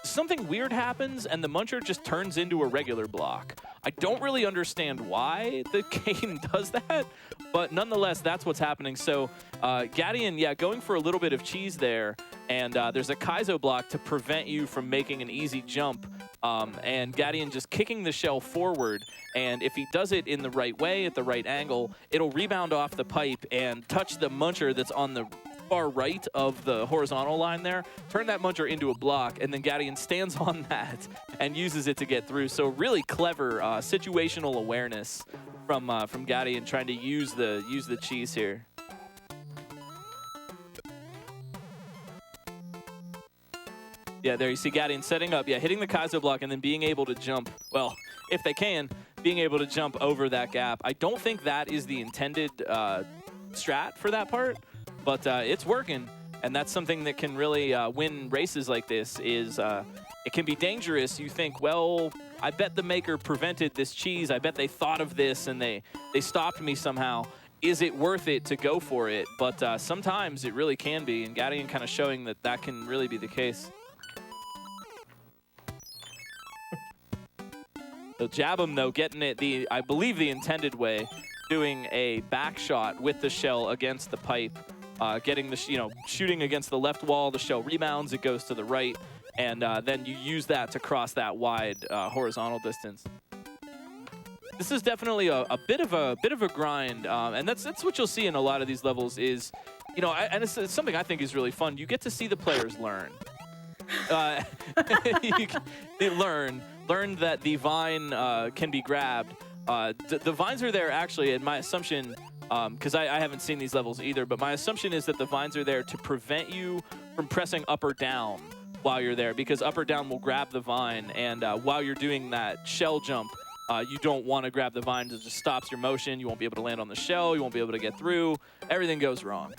something weird happens and the muncher just turns into a regular block. I don't really understand why the game does that, but nonetheless, that's what's happening. So Gadian, going for a little bit of cheese there, and there's a Kaizo block to prevent you from making an easy jump, and Gadian just kicking the shell forward, and if he does it in the right way, at the right angle, it'll rebound off the pipe and touch the muncher that's on the far right of the horizontal line there, turn that muncher into a block, and then Gadian stands on that and uses it to get through. So really clever situational awareness from Gadian, trying to use the cheese here. Yeah, there you see Gadian setting up, hitting the Kaizo block and then being able to jump, well, if they can, being able to jump over that gap. I don't think that is the intended strat for that part, but it's working, and that's something that can really win races like this. It can be dangerous. You think, well, I bet the maker prevented this cheese. I bet they thought of this and they stopped me somehow. Is it worth it to go for it? But sometimes it really can be, and Gadian kind of showing that can really be the case. So jab him though, getting it I believe the intended way, doing a back shot with the shell against the pipe. Getting the, shooting against the left wall, the shell rebounds, it goes to the right, and then you use that to cross that wide horizontal distance. This is definitely a bit of a grind, and that's what you'll see in a lot of these levels. Is, and it's something I think is really fun. You get to see the players learn. They learn that the vine can be grabbed. The vines are there actually, and my assumption, because I haven't seen these levels either, but my assumption is that the vines are there to prevent you from pressing up or down while you're there, because up or down will grab the vine, and while you're doing that shell jump, you don't want to grab the vine. It just stops your motion. You won't be able to land on the shell. You won't be able to get through. Everything goes wrong.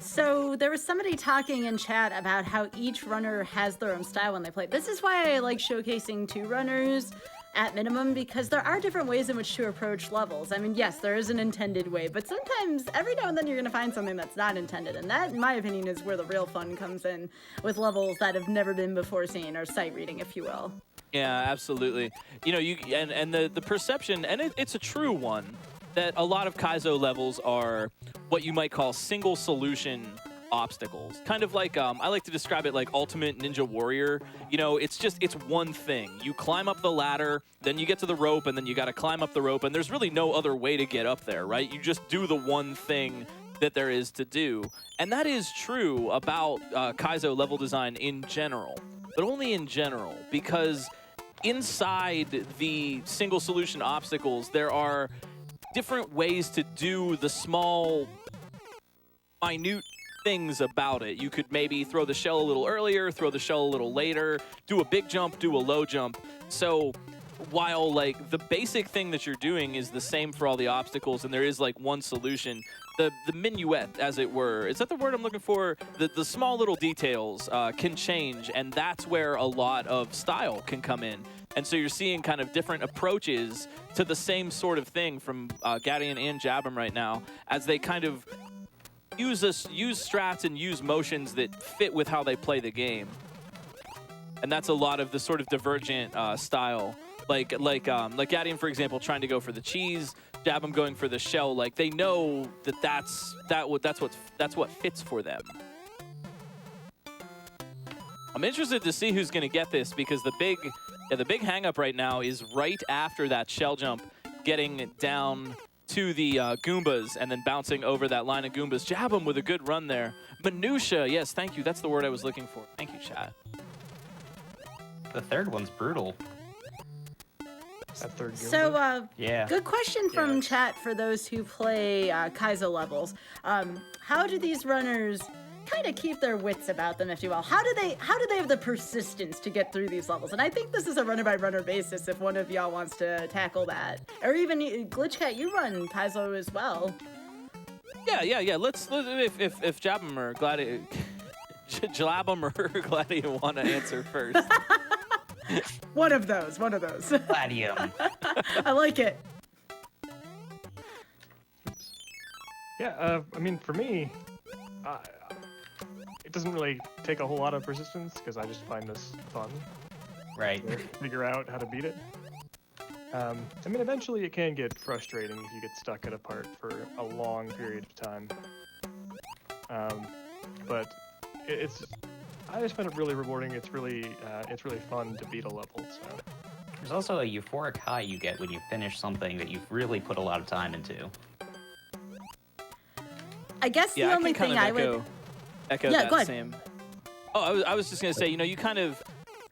So there was somebody talking in chat about how each runner has their own style when they play. This is why I like showcasing 2 runners at minimum, because there are different ways in which to approach levels. I mean, yes, there is an intended way, but sometimes, every now and then, you're going to find something that's not intended, and that, in my opinion, is where the real fun comes in, with levels that have never been before seen, or sight reading, if you will. Yeah, absolutely. And the perception, and it's a true one, that a lot of Kaizo levels are what you might call single solution obstacles. Kind of like, I like to describe it like Ultimate Ninja Warrior. It's one thing. You climb up the ladder, then you get to the rope, and then you got to climb up the rope, and there's really no other way to get up there, right? You just do the one thing that there is to do. And that is true about Kaizo level design in general, but only in general, because inside the single solution obstacles, there are different ways to do the small, minute things about it. You could maybe throw the shell a little earlier, throw the shell a little later, do a big jump, do a low jump. So while like the basic thing that you're doing is the same for all the obstacles and there is like one solution, the minuet, as it were, is that the word I'm looking for? The small little details can change, and that's where a lot of style can come in. And so you're seeing kind of different approaches to the same sort of thing from Gadian and Jabam right now, as they kind of use strats and use motions that fit with how they play the game. And that's a lot of the sort of divergent style. Like Gadian, for example, trying to go for the cheese, Jabam going for the shell. Like they know that's what fits for them. I'm interested to see who's going to get this, because the big hang up right now is right after that shell jump, getting down to the Goombas and then bouncing over that line of Goombas. Jabam with a good run there. Minutia, yes, thank you. That's the word I was looking for. Thank you, chat. The third one's brutal. That third Goomba. So, Yeah. good question from chat for those who play Kaizo levels. How do these runners kind of keep their wits about them, if you will? How do they have the persistence to get through these levels? And I think this is a runner by runner basis if one of y'all wants to tackle that. Or even Glitchcat, you run Kaizo as well. Yeah. Let's if Jabam or Gladiator Jabam or Gladiator want to answer first. One of those. Gladium. I like it. Yeah, I mean, for me, it doesn't really take a whole lot of persistence, because I just find this fun. Right. To figure out how to beat it. I mean, eventually it can get frustrating if you get stuck at a part for a long period of time. But I just find it really rewarding. It's really fun to beat a level. So There's also a euphoric high you get when you finish something that you've really put a lot of time into. I guess the only thing I would echo Yeah, that go ahead. same. Oh, I was just gonna say, you kind of,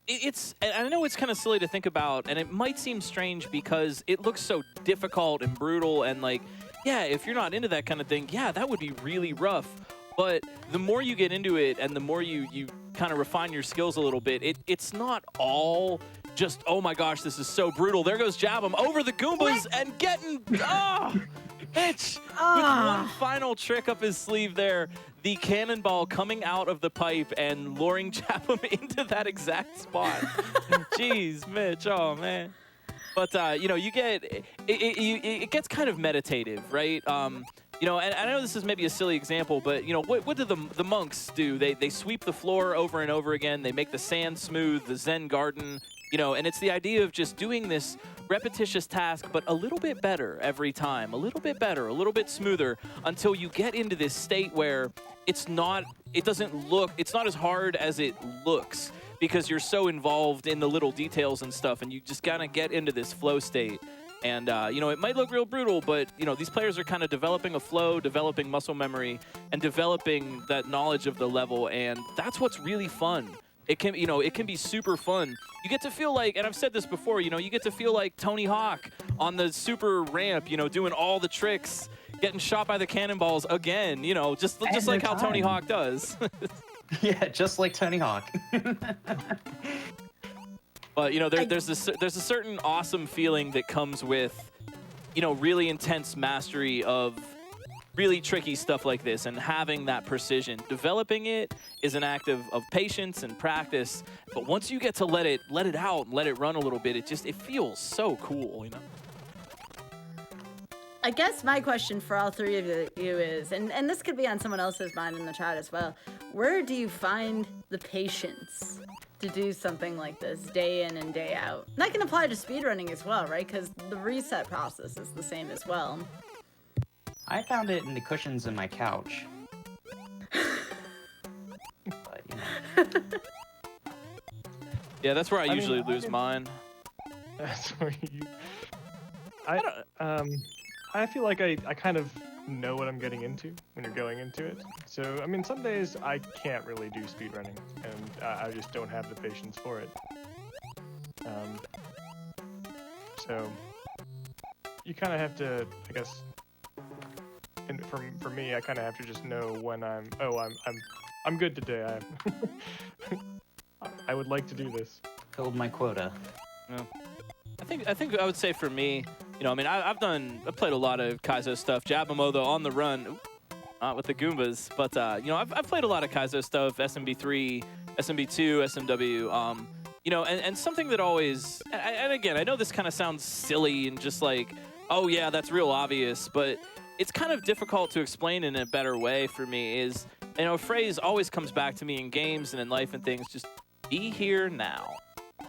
and I know it's kind of silly to think about, and it might seem strange because it looks so difficult and brutal, and like, yeah, if you're not into that kind of thing, yeah, that would be really rough. But the more you get into it, and the more you kind of refine your skills a little bit, it's not all just, oh my gosh, this is so brutal. There goes Jabam over the Goombas and getting, bitch, with one final trick up his sleeve there. The cannonball coming out of the pipe and luring Jabam into that exact spot. Jeez, Mitch, oh man. But you get it gets kind of meditative, right? And I know this is maybe a silly example, but what do the monks do? They sweep the floor over and over again. They make the sand smooth, the Zen garden. And it's the idea of just doing this repetitious task, but a little bit better every time, a little bit better, a little bit smoother, until you get into this state where it's not as hard as it looks, because you're so involved in the little details and stuff, and you just gotta get into this flow state. And, it might look real brutal, but, these players are kind of developing a flow, developing muscle memory, and developing that knowledge of the level, and that's what's really fun. It can, it can be super fun. You get to feel like, and I've said this before, you get to feel like Tony Hawk on the super ramp, doing all the tricks, getting shot by the cannonballs again, just like how Tony Hawk does. Yeah, just like Tony Hawk. But there's a certain awesome feeling that comes with, really intense mastery of really tricky stuff like this, and having that precision. Developing it is an act of patience and practice, but once you get to let it out and let it run a little bit, it feels so cool, I guess my question for all three of you is, and this could be on someone else's mind in the chat as well, where do you find the patience to do something like this day in and day out? And that can apply to speedrunning as well, right? Because the reset process is the same as well. I found it in the cushions in my couch. But, Yeah, that's where I usually lose mine. That's where you. I feel like I kind of know what I'm getting into when you're going into it. So, I mean, some days I can't really do speedrunning, and I just don't have the patience for it. So, you kind of have to, I guess, and for me, I kind of have to just know when I'm good today. I would like to do this. Filled my quota. Yeah. I think I would say for me, you know, I mean, I've played a lot of Kaizo stuff. Jabamo though on the run, not with the Goombas, but you know, I've played a lot of Kaizo stuff, SMB3, SMB2, SMW. You know, and something that always, and again, I know this kind of sounds silly and just like, oh yeah, that's real obvious, but it's kind of difficult to explain in a better way for me is, you know, a phrase always comes back to me in games and in life and things, just be here now.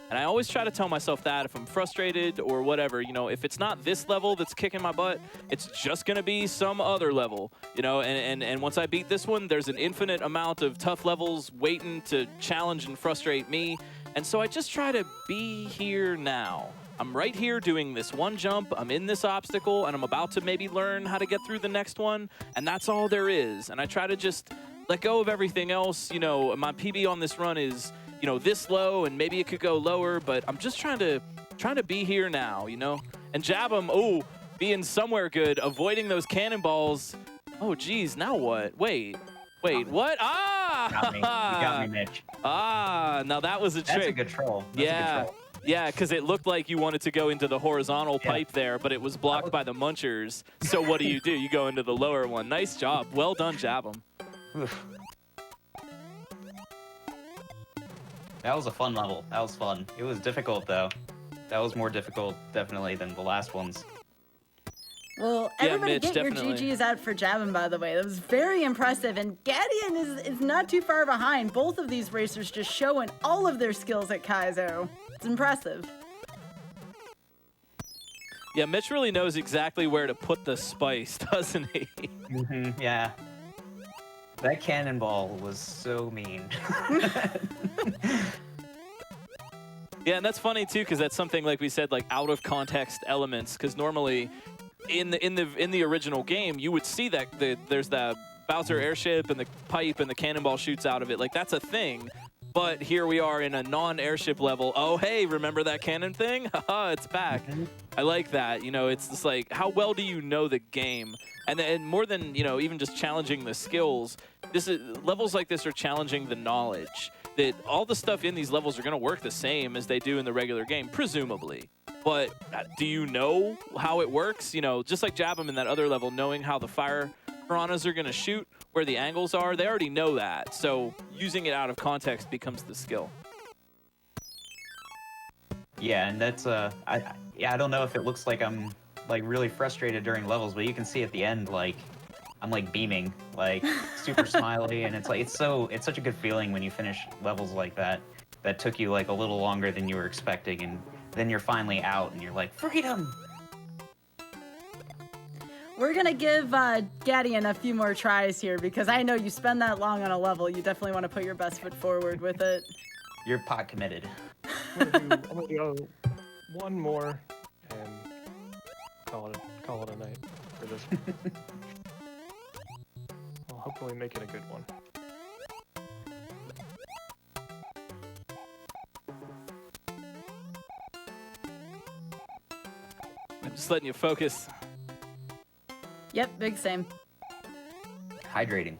And I always try to tell myself that if I'm frustrated or whatever, you know, if it's not this level that's kicking my butt, it's just going to be some other level, you know, and once I beat this one, there's an infinite amount of tough levels waiting to challenge and frustrate me. And so I just try to be here now. I'm right here doing this one jump, I'm in this obstacle, and I'm about to maybe learn how to get through the next one, and that's all there is. And I try to just let go of everything else. You know, my PB on this run is, you know, this low, and maybe it could go lower, but I'm just trying to be here now, you know? And jab him, oh, being somewhere good, avoiding those cannonballs. Oh, geez, now what? Wait, what? Ah! You got me, Mitch. Ah, now that was a trick. That's a good troll. That's a good troll. Yeah, because it looked like you wanted to go into the horizontal pipe there, but it was blocked by the munchers. So what do? You go into the lower one. Nice job. Well done, Jab'em. That was a fun level. That was fun. It was difficult, though. That was more difficult, definitely, than the last ones. Well, Yeah, everybody Mitch, get definitely. your GGs out for Jabin, by the way. That was very impressive, and Gadian is not too far behind. Both of these racers just showing all of their skills at Kaizo. It's impressive. Yeah, Mitch really knows exactly where to put the spice, doesn't he? Yeah. That cannonball was so mean. Yeah, and that's funny too, because that's something like we said, like out of context elements. Because normally, in the original game, you would see that there's the Bowser airship and the pipe and the cannonball shoots out of it. Like that's a thing. But here we are in a non-airship level. Oh, hey, remember that cannon thing? Haha, it's back. I like that. You know, it's just like, how well do you know the game? And more than, you know, even just challenging the skills, levels like this are challenging the knowledge. That all the stuff in these levels are going to work the same as they do in the regular game, presumably. But do you know how it works? You know, just like Jab'em in that other level, knowing how the fire piranhas are going to shoot, where the angles are, they already know that. So using it out of context becomes the skill. Yeah, and that's I don't know if it looks like I'm like really frustrated during levels, but you can see at the end like I'm like beaming, like super smiley, and it's like it's such a good feeling when you finish levels like that took you like a little longer than you were expecting, and then you're finally out and you're like, freedom. We're going to give Gadian a few more tries here because I know you spend that long on a level. You definitely want to put your best foot forward with it. You're pot committed. I'm gonna go one more and call it a night for this one. I'll hopefully make it a good one. I'm just letting you focus. Yep, big same. Hydrating.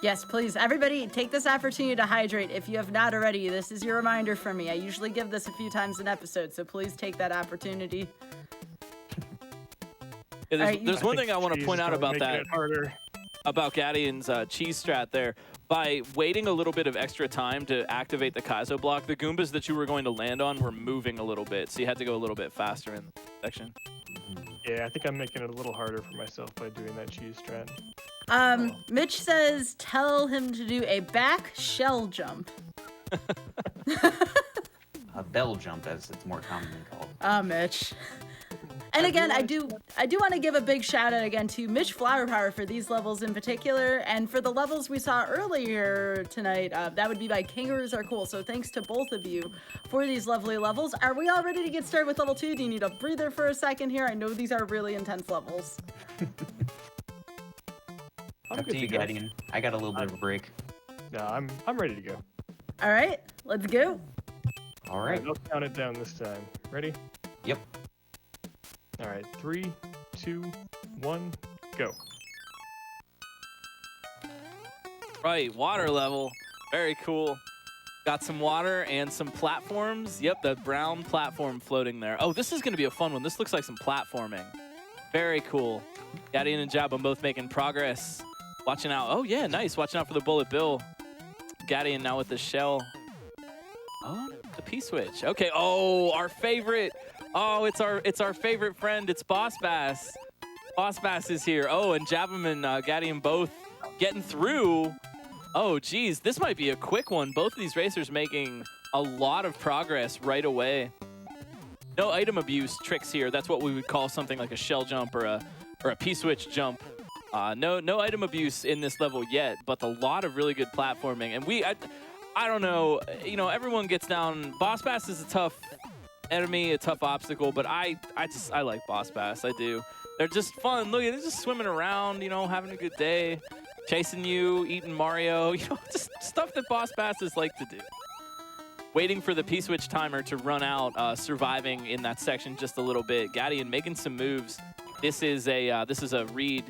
Yes, please. Everybody, take this opportunity to hydrate. If you have not already, this is your reminder from me. I usually give this a few times an episode, so please take that opportunity. Yeah, Alright, there's one thing I want to cheese point out is about making that, it harder. about Gadian's cheese strat there. By waiting a little bit of extra time to activate the Kaizo block, the Goombas that you were going to land on were moving a little bit, so you had to go a little bit faster in the section. Yeah, I think I'm making it a little harder for myself by doing that cheese strat. Mitch says tell him to do a back shell jump. A bell jump, as it's more commonly called. Mitch. And again, I do want to give a big shout out again to Mitch Flower Power for these levels in particular, and for the levels we saw earlier tonight. That would be by Kangaroos Are Cool. So thanks to both of you for these lovely levels. Are we all ready to get started with level 2? Do you need a breather for a second here? I know these are really intense levels. Up to you, Gadian. I got a little bit of a break. No, I'm ready to go. All right, let's go. All right. I'll count it down this time. Ready? Yep. All right, 3, 2, 1, go. Right, water level. Very cool. Got some water and some platforms. Yep, the brown platform floating there. Oh, this is going to be a fun one. This looks like some platforming. Very cool. Gadian and Jabum both making progress. Watching out. Oh, yeah, nice. Watching out for the bullet bill. Gadian now with the shell. Oh, the P-switch. Okay. Oh, our favorite. Oh, it's our favorite friend. It's Boss Bass. Boss Bass is here. Oh, and Jabum and Gadian both getting through. Oh, geez. This might be a quick one. Both of these racers making a lot of progress right away. No item abuse tricks here. That's what we would call something like a shell jump or a P-switch jump. No item abuse in this level yet, but a lot of really good platforming. And I don't know, you know, everyone gets down. Boss Bass is a tough enemy, a tough obstacle, but I like Boss Bass. I do. They're just fun. Look, they're just swimming around, you know, having a good day, chasing you, eating Mario, you know, just stuff that Boss Basses like to do. Waiting for the P-switch timer to run out, surviving in that section just a little bit. Gadian making some moves. This is a read,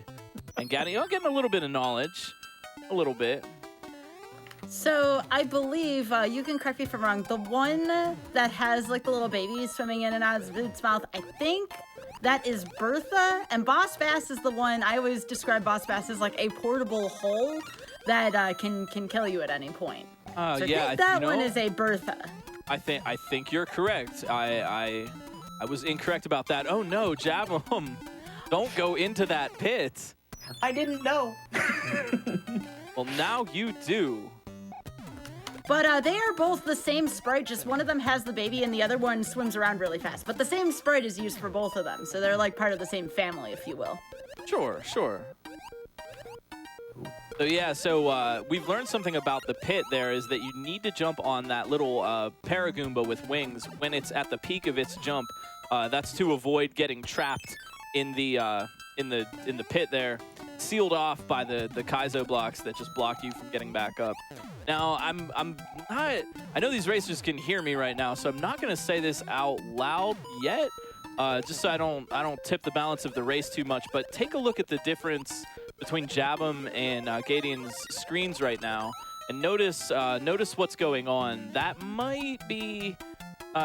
and Gadian getting a little bit of knowledge, a little bit. So I believe, you can correct me if I'm wrong, the one that has like the little baby swimming in and out of its mouth, I think that is Bertha, and Boss Bass is the one. I always describe Boss Bass as like a portable hole that can kill you at any point. So I think that one is a Bertha. I think you're correct. I was incorrect about that. Oh no, Jabum, don't go into that pit. I didn't know. Well, now you do. But they are both the same sprite, just one of them has the baby and the other one swims around really fast. But the same sprite is used for both of them, so they're like part of the same family, if you will. Sure. So yeah, we've learned something about the pit there is that you need to jump on that little Paragoomba with wings when it's at the peak of its jump. That's to avoid getting trapped in the pit there, sealed off by the Kaizo blocks that just block you from getting back up. Now, I know these racers can hear me right now, so I'm not going to say this out loud yet, just so I don't tip the balance of the race too much. But take a look at the difference between Jabum and Gadian's screens right now, and notice what's going on. That might be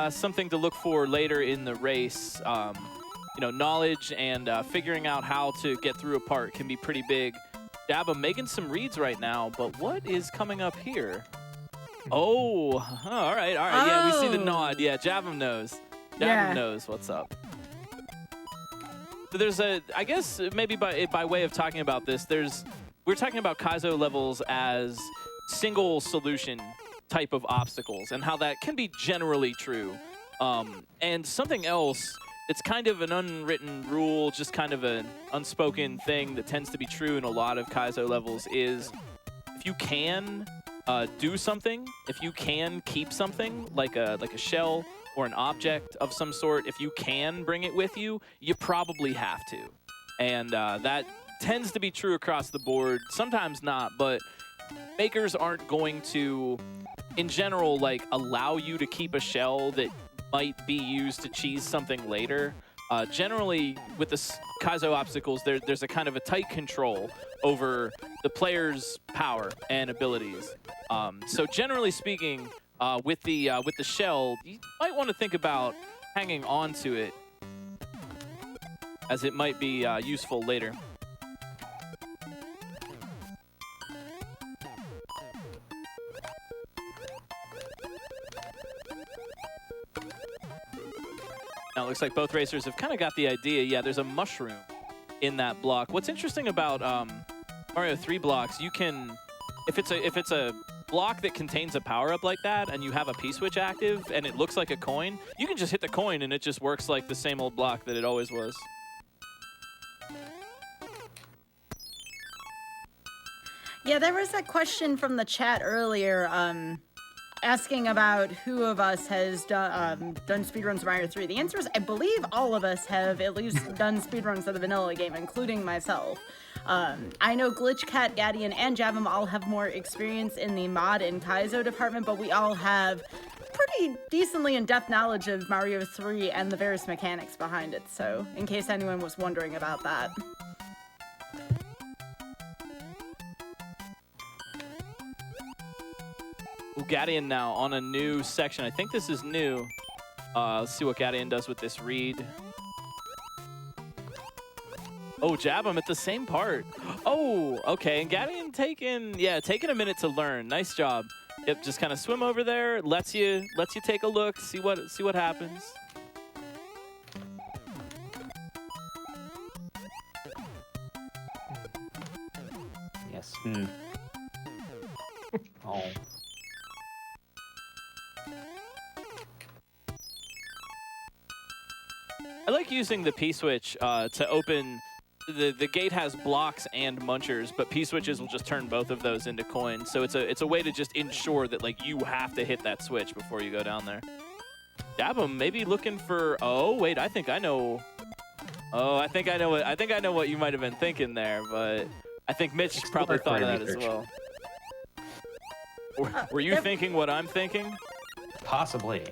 something to look for later in the race. You know, knowledge and figuring out how to get through a part can be pretty big. Jabum making some reads right now, but what is coming up here? Oh, all right. Yeah, we see the nod. Yeah, Jabum knows. Jabum knows what's up. So there's I guess maybe by way of talking about this, we're talking about Kaizo levels as single solution type of obstacles and how that can be generally true. And something else, it's kind of an unwritten rule, just kind of an unspoken thing that tends to be true in a lot of Kaizo levels is if you can do something, if you can keep something like a shell or an object of some sort, if you can bring it with you, you probably have to. And that tends to be true across the board. Sometimes not, but makers aren't going to, in general, like allow you to keep a shell that might be used to cheese something later. Generally, with the Kaizo obstacles, there's a kind of a tight control over the player's power and abilities. So generally speaking, with the shell, you might want to think about hanging on to it, as it might be useful later. Now it looks like both racers have kind of got the idea. Yeah, there's a mushroom in that block. What's interesting about Mario 3 blocks, you can, if it's a block that contains a power-up like that and you have a P-switch active and it looks like a coin, you can just hit the coin and it just works like the same old block that it always was. Yeah, there was that question from the chat earlier, asking about who of us has done speedruns of Mario 3. The answer is, I believe all of us have at least done speedruns of the vanilla game, including myself. I know Glitch Cat, Gadian, and Jabum all have more experience in the mod and Kaizo department, but we all have pretty decently in-depth knowledge of Mario 3 and the various mechanics behind it, so in case anyone was wondering about that. Gadian now on a new section. I think this is new. Let's see what Gadian does with this read. Oh, jab him at the same part. Oh, okay. And Gadian taking a minute to learn. Nice job. Yep, just kind of swim over there. Lets you take a look, see what happens. Yes. Oh. I like using the P-switch to open. The gate has blocks and munchers, but P-switches will just turn both of those into coins. So it's a way to just ensure that like you have to hit that switch before you go down there. Jab him, maybe looking for. Oh wait, I think I know. Oh, I think I know what you might have been thinking there, but I think Mitch probably thought of that as well. Were you thinking what I'm thinking? Possibly.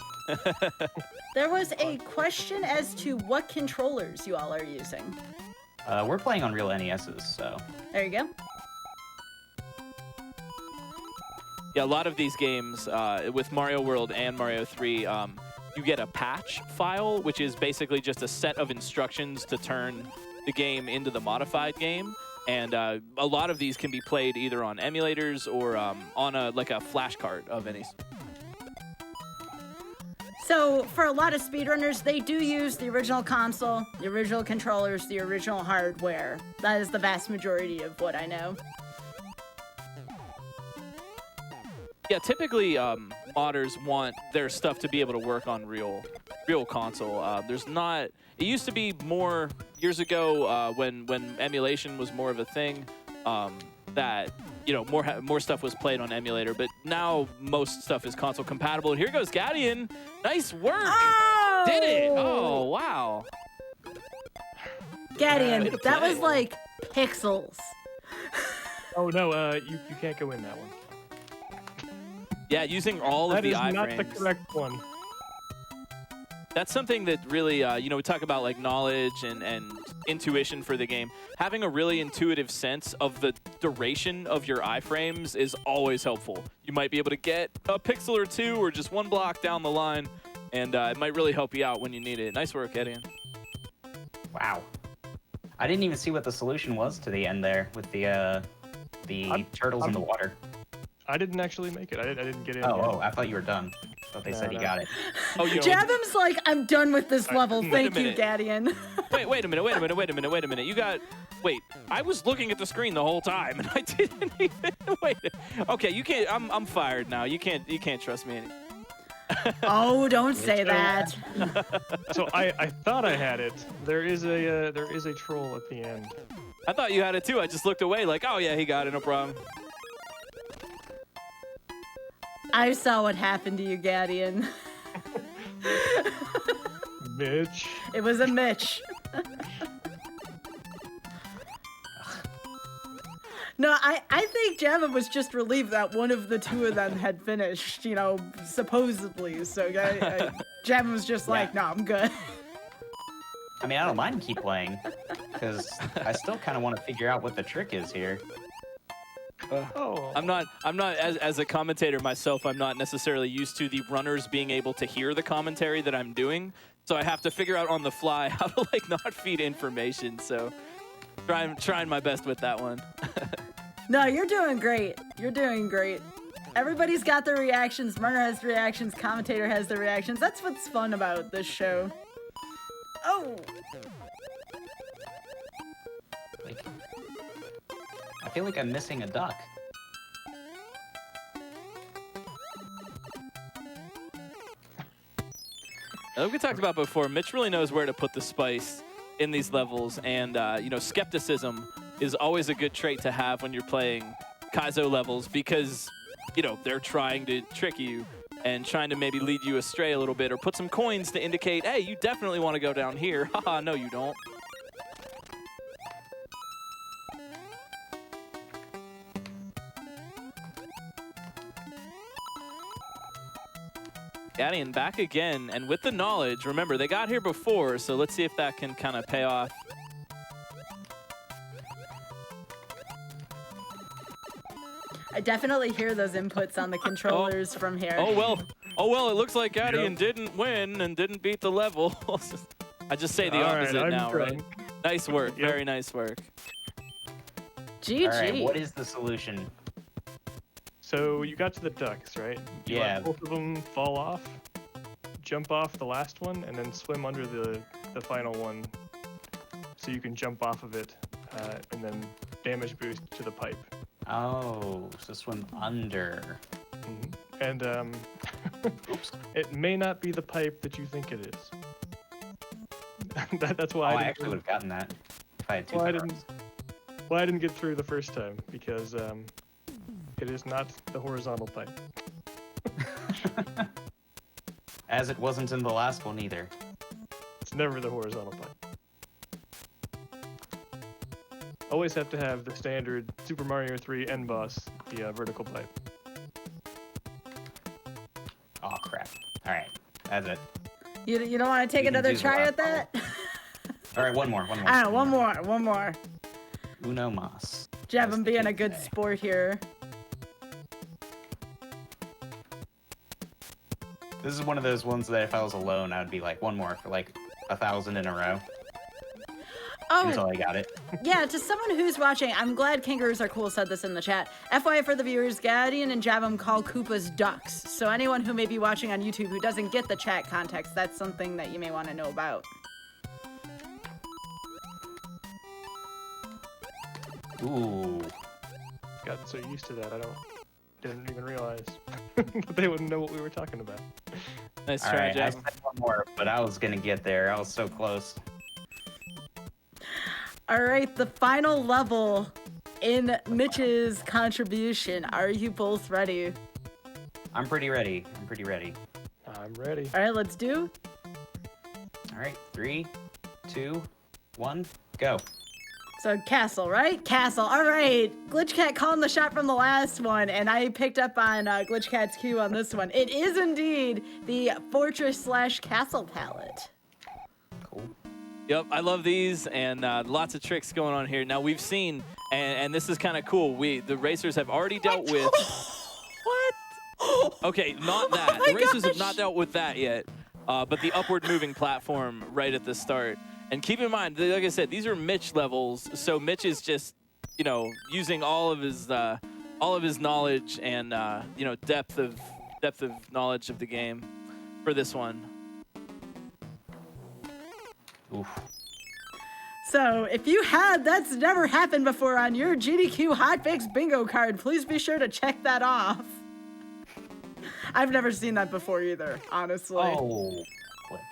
There was a question as to what controllers you all are using. We're playing on real NESs, so. There you go. Yeah, a lot of these games, with Mario World and Mario 3, you get a patch file, which is basically just a set of instructions to turn the game into the modified game. And a lot of these can be played either on emulators or on a flash card of any. So for a lot of speedrunners, they do use the original console, the original controllers, the original hardware. That is the vast majority of what I know. Yeah, typically modders want their stuff to be able to work on real console. There's not. It used to be more years ago when emulation was more of a thing. That more stuff was played on emulator, but now most stuff is console compatible. And here goes Gadian. Nice work. Oh! Did it. Oh, wow. Gadian, that was like pixels. Oh no, you can't go in that one. Yeah, using all of the iframes. That is not the correct one. That's something that really, we talk about like knowledge and intuition for the game. Having a really intuitive sense of the duration of your iframes is always helpful. You might be able to get a pixel or two or just one block down the line, and it might really help you out when you need it. Nice work, Edian. Wow. I didn't even see what the solution was to the end there with the turtles in the water. I didn't actually make it. I didn't get in. Oh, I thought you were done. I thought they said you got it. Oh, you Jabham's like, I'm done with this level. Thank you, Gadian. Wait a minute. You got. Wait, I was looking at the screen the whole time, and I didn't even wait. Okay, you can't. I'm fired now. You can't trust me anymore. Oh, don't say that. So I thought I had it. There is a troll at the end. I thought you had it too. I just looked away like, oh yeah, he got it, no problem. I saw what happened to you, Gadian. Mitch. It was a Mitch. No, I think Jabham was just relieved that one of the two of them had finished, supposedly. So Jabham was just like, no, I'm good. I mean, I don't mind keep playing, because I still kind of want to figure out what the trick is here. I'm not as a commentator myself, I'm not necessarily used to the runners being able to hear the commentary that I'm doing, so I have to figure out on the fly how to not feed information. So trying my best with that one. No, you're doing great. You're doing great. Everybody's got their reactions. Murner has reactions. Commentator has their reactions. That's what's fun about this show. Oh. I feel like I'm missing a duck. Like we talked about before, Mitch really knows where to put the spice in these levels, and skepticism is always a good trait to have when you're playing Kaizo levels, because they're trying to trick you and trying to maybe lead you astray a little bit, or put some coins to indicate, hey, you definitely want to go down here. Haha, no you don't. Gadian back again, and with the knowledge. Remember, they got here before, so let's see if that can kind of pay off. I definitely hear those inputs on the controllers from here. Oh well, it looks like Gadian didn't win and didn't beat the level. I just say the opposite now, right? Nice work, very nice work. GG. All right, what is the solution? So you got to the ducks, right? You let both of them fall off, jump off the last one, and then swim under the final one, so you can jump off of it, and then damage boost to the pipe. Oh, so swim under. And oops, it may not be the pipe that you think it is. That's why I actually would have gotten that if I had two cards. I didn't get through the first time because it is not the horizontal pipe. As it wasn't in the last one either. It's never the horizontal pipe. Always have to have the standard Super Mario 3 end boss, the vertical pipe. Oh crap! All right, that's it. You don't want to take another try at that? All right, one more. One more. Uno mas. Jeb, I'm being a good sport here. This is one of those ones that if I was alone, I would be like, one more for like 1,000 in a row. Oh, until I got it. Yeah, to someone who's watching, I'm glad Kangaroos Are Cool said this in the chat. FYI for the viewers, Gadian and Javum call Koopas ducks. So anyone who may be watching on YouTube who doesn't get the chat context, that's something that you may want to know about. Ooh. Got so used to that, didn't even realize that they wouldn't know what we were talking about. Nice All try, right, Javum. I said one more, but I was gonna get there. I was so close. All right, the final level in Mitch's contribution. Are you both ready? I'm pretty ready. I'm ready. All right, let's do. All right, 3, 2, 1, go. So castle, right? Castle. All right. Glitchcat calling the shot from the last one, and I picked up on Glitchcat's cue on this one. It is indeed the fortress/castle palette. Cool. Yep, I love these, and lots of tricks going on here. Now we've seen, and this is kind of cool. The racers have already dealt with. What? Okay, not that. Oh the racers have not dealt with that yet, but the upward moving platform right at the start. And keep in mind, like I said, these are Mitch levels, so Mitch is just, using all of his knowledge and depth of knowledge of the game for this one. Oof. So if you had that's never happened before on your GDQ Hotfix bingo card, please be sure to check that off. I've never seen that before either, honestly. Oh, clipped.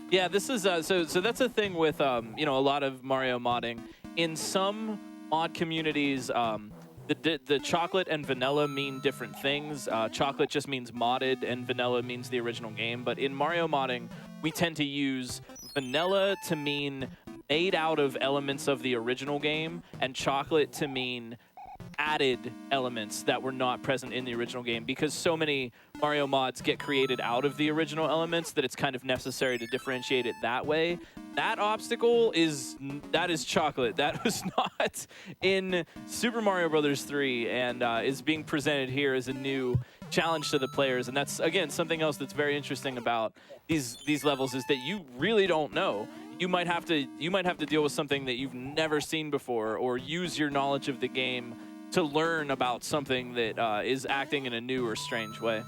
Yeah, this is so that's a thing with a lot of Mario modding. In some mod communities, the chocolate and vanilla mean different things. Chocolate just means modded, and vanilla means the original game. But in Mario modding, we tend to use vanilla to mean made out of elements of the original game, and chocolate to mean added elements that were not present in the original game, because so many Mario mods get created out of the original elements that it's kind of necessary to differentiate it that way. That obstacle is chocolate. That was not in Super Mario Bros. 3 and is being presented here as a new challenge to the players. And that's, again, something else that's very interesting about these levels is that you really don't know. You might have to deal with something that you've never seen before, or use your knowledge of the game to learn about something that is acting in a new or strange way.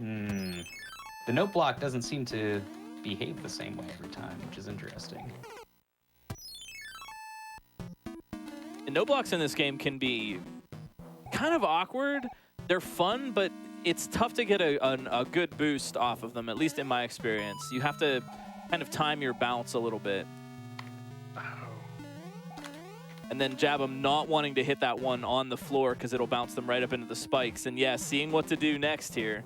The note block doesn't seem to behave the same way every time, which is interesting. And note blocks in this game can be kind of awkward. They're fun, but it's tough to get a good boost off of them, at least in my experience. You have to kind of time your bounce a little bit. And then Jabum not wanting to hit that one on the floor because it'll bounce them right up into the spikes. And yeah, seeing what to do next here.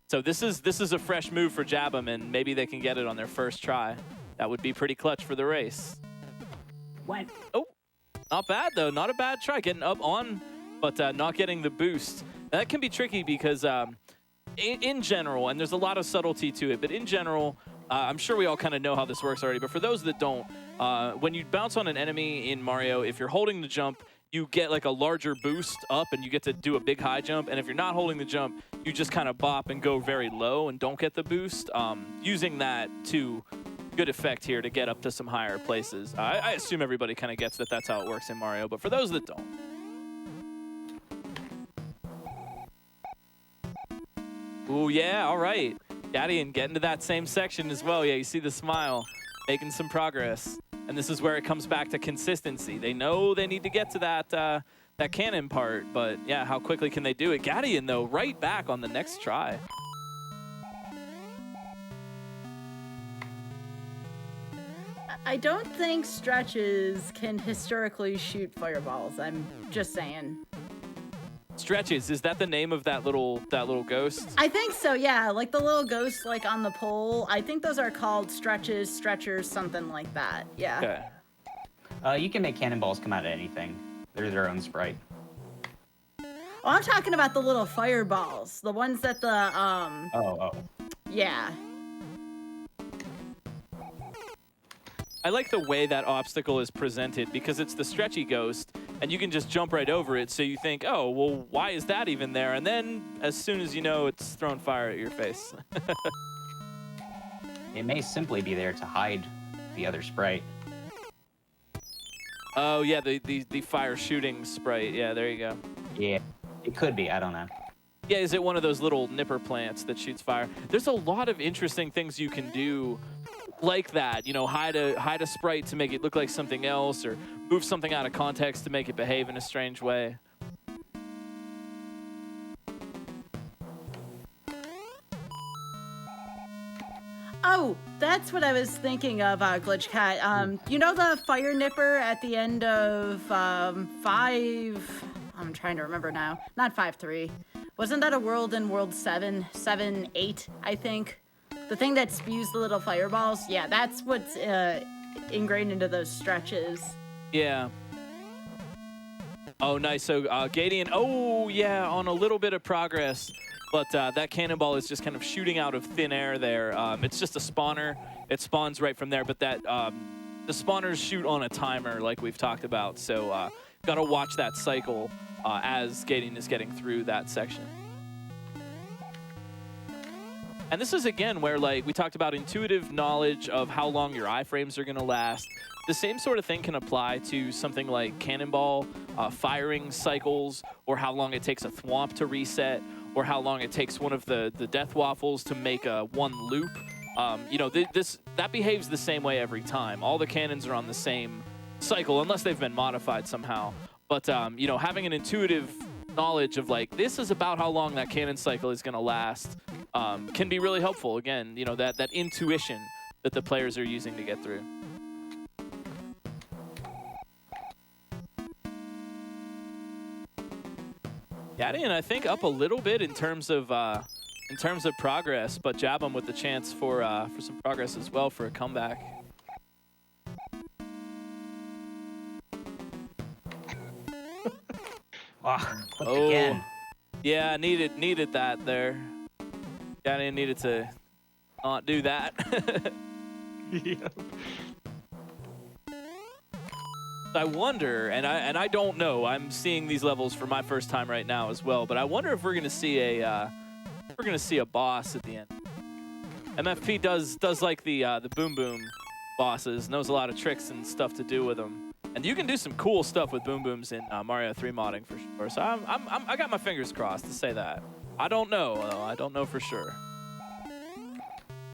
So this is a fresh move for Jabum, and maybe they can get it on their first try. That would be pretty clutch for the race. What? Oh, not bad though. Not a bad try. Getting up on, but not getting the boost. That can be tricky because in general, and there's a lot of subtlety to it, but in general, I'm sure we all kind of know how this works already, but for those that don't, when you bounce on an enemy in Mario, if you're holding the jump, you get like a larger boost up and you get to do a big high jump. And if you're not holding the jump, you just kind of bop and go very low and don't get the boost. Using that to good effect here to get up to some higher places. I assume everybody kind of gets that that's how it works in Mario, but for those that don't. Ooh, yeah, all right. Gadian getting to that same section as well. Yeah, you see the smile, making some progress. And this is where it comes back to consistency. They know they need to get to that cannon part, but yeah, how quickly can they do it? Gadian, though, right back on the next try. I don't think stretches can historically shoot fireballs. I'm just saying. Stretches, is that the name of that little ghost? I think so, yeah. Like the little ghost like on the pole. I think those are called stretches, stretchers, something like that. Yeah. Okay. You can make cannonballs come out of anything. They're their own sprite. Oh, I'm talking about the little fireballs. The ones that the Oh. Yeah. I like the way that obstacle is presented because it's the stretchy ghost and you can just jump right over it. So you think, oh, well, why is that even there? And then as soon as you know, it's throwing fire at your face. It may simply be there to hide the other sprite. Oh, yeah, the fire shooting sprite. Yeah, there you go. Yeah, it could be. I don't know. Yeah, is it one of those little nipper plants that shoots fire? There's a lot of interesting things you can do like that, you know, hide a sprite to make it look like something else, or move something out of context to make it behave in a strange way. Oh, that's what I was thinking of, Glitch Cat. You know the fire nipper at the end of 5... I'm trying to remember now. Not 5-3. Wasn't that a world in World 7? 7-8, I think? The thing that spews the little fireballs? Yeah, that's what's ingrained into those stretches. Yeah. Oh, nice. So Gadian, oh, yeah, on a little bit of progress. But that cannonball is just kind of shooting out of thin air there. It's just a spawner. It spawns right from there. But that the spawners shoot on a timer like we've talked about. So got to watch that cycle as Gadian is getting through that section. And this is, again, where like we talked about intuitive knowledge of how long your iframes are going to last. The same sort of thing can apply to something like cannonball, firing cycles, or how long it takes a thwomp to reset, or how long it takes one of the death waffles to make one loop. You know, that behaves the same way every time. All the cannons are on the same cycle, unless they've been modified somehow. But, you know, having an intuitive knowledge of, like, this is about how long that cannon cycle is going to last can be really helpful. Again, you know, that intuition that the players are using to get through. Gadian, I think, up a little bit in terms of progress, but Jabum with the chance for some progress as well for a comeback. Oh, again. Yeah, needed that there. Gadian needed to not do that. Yep. I wonder, and I don't know. I'm seeing these levels for my first time right now as well. But I wonder if we're gonna see a boss at the end. MFP does like the Boom Boom bosses. Knows a lot of tricks and stuff to do with them. And you can do some cool stuff with Boom Booms in Mario 3 modding for sure. So I got my fingers crossed to say that. I don't know though. I don't know for sure.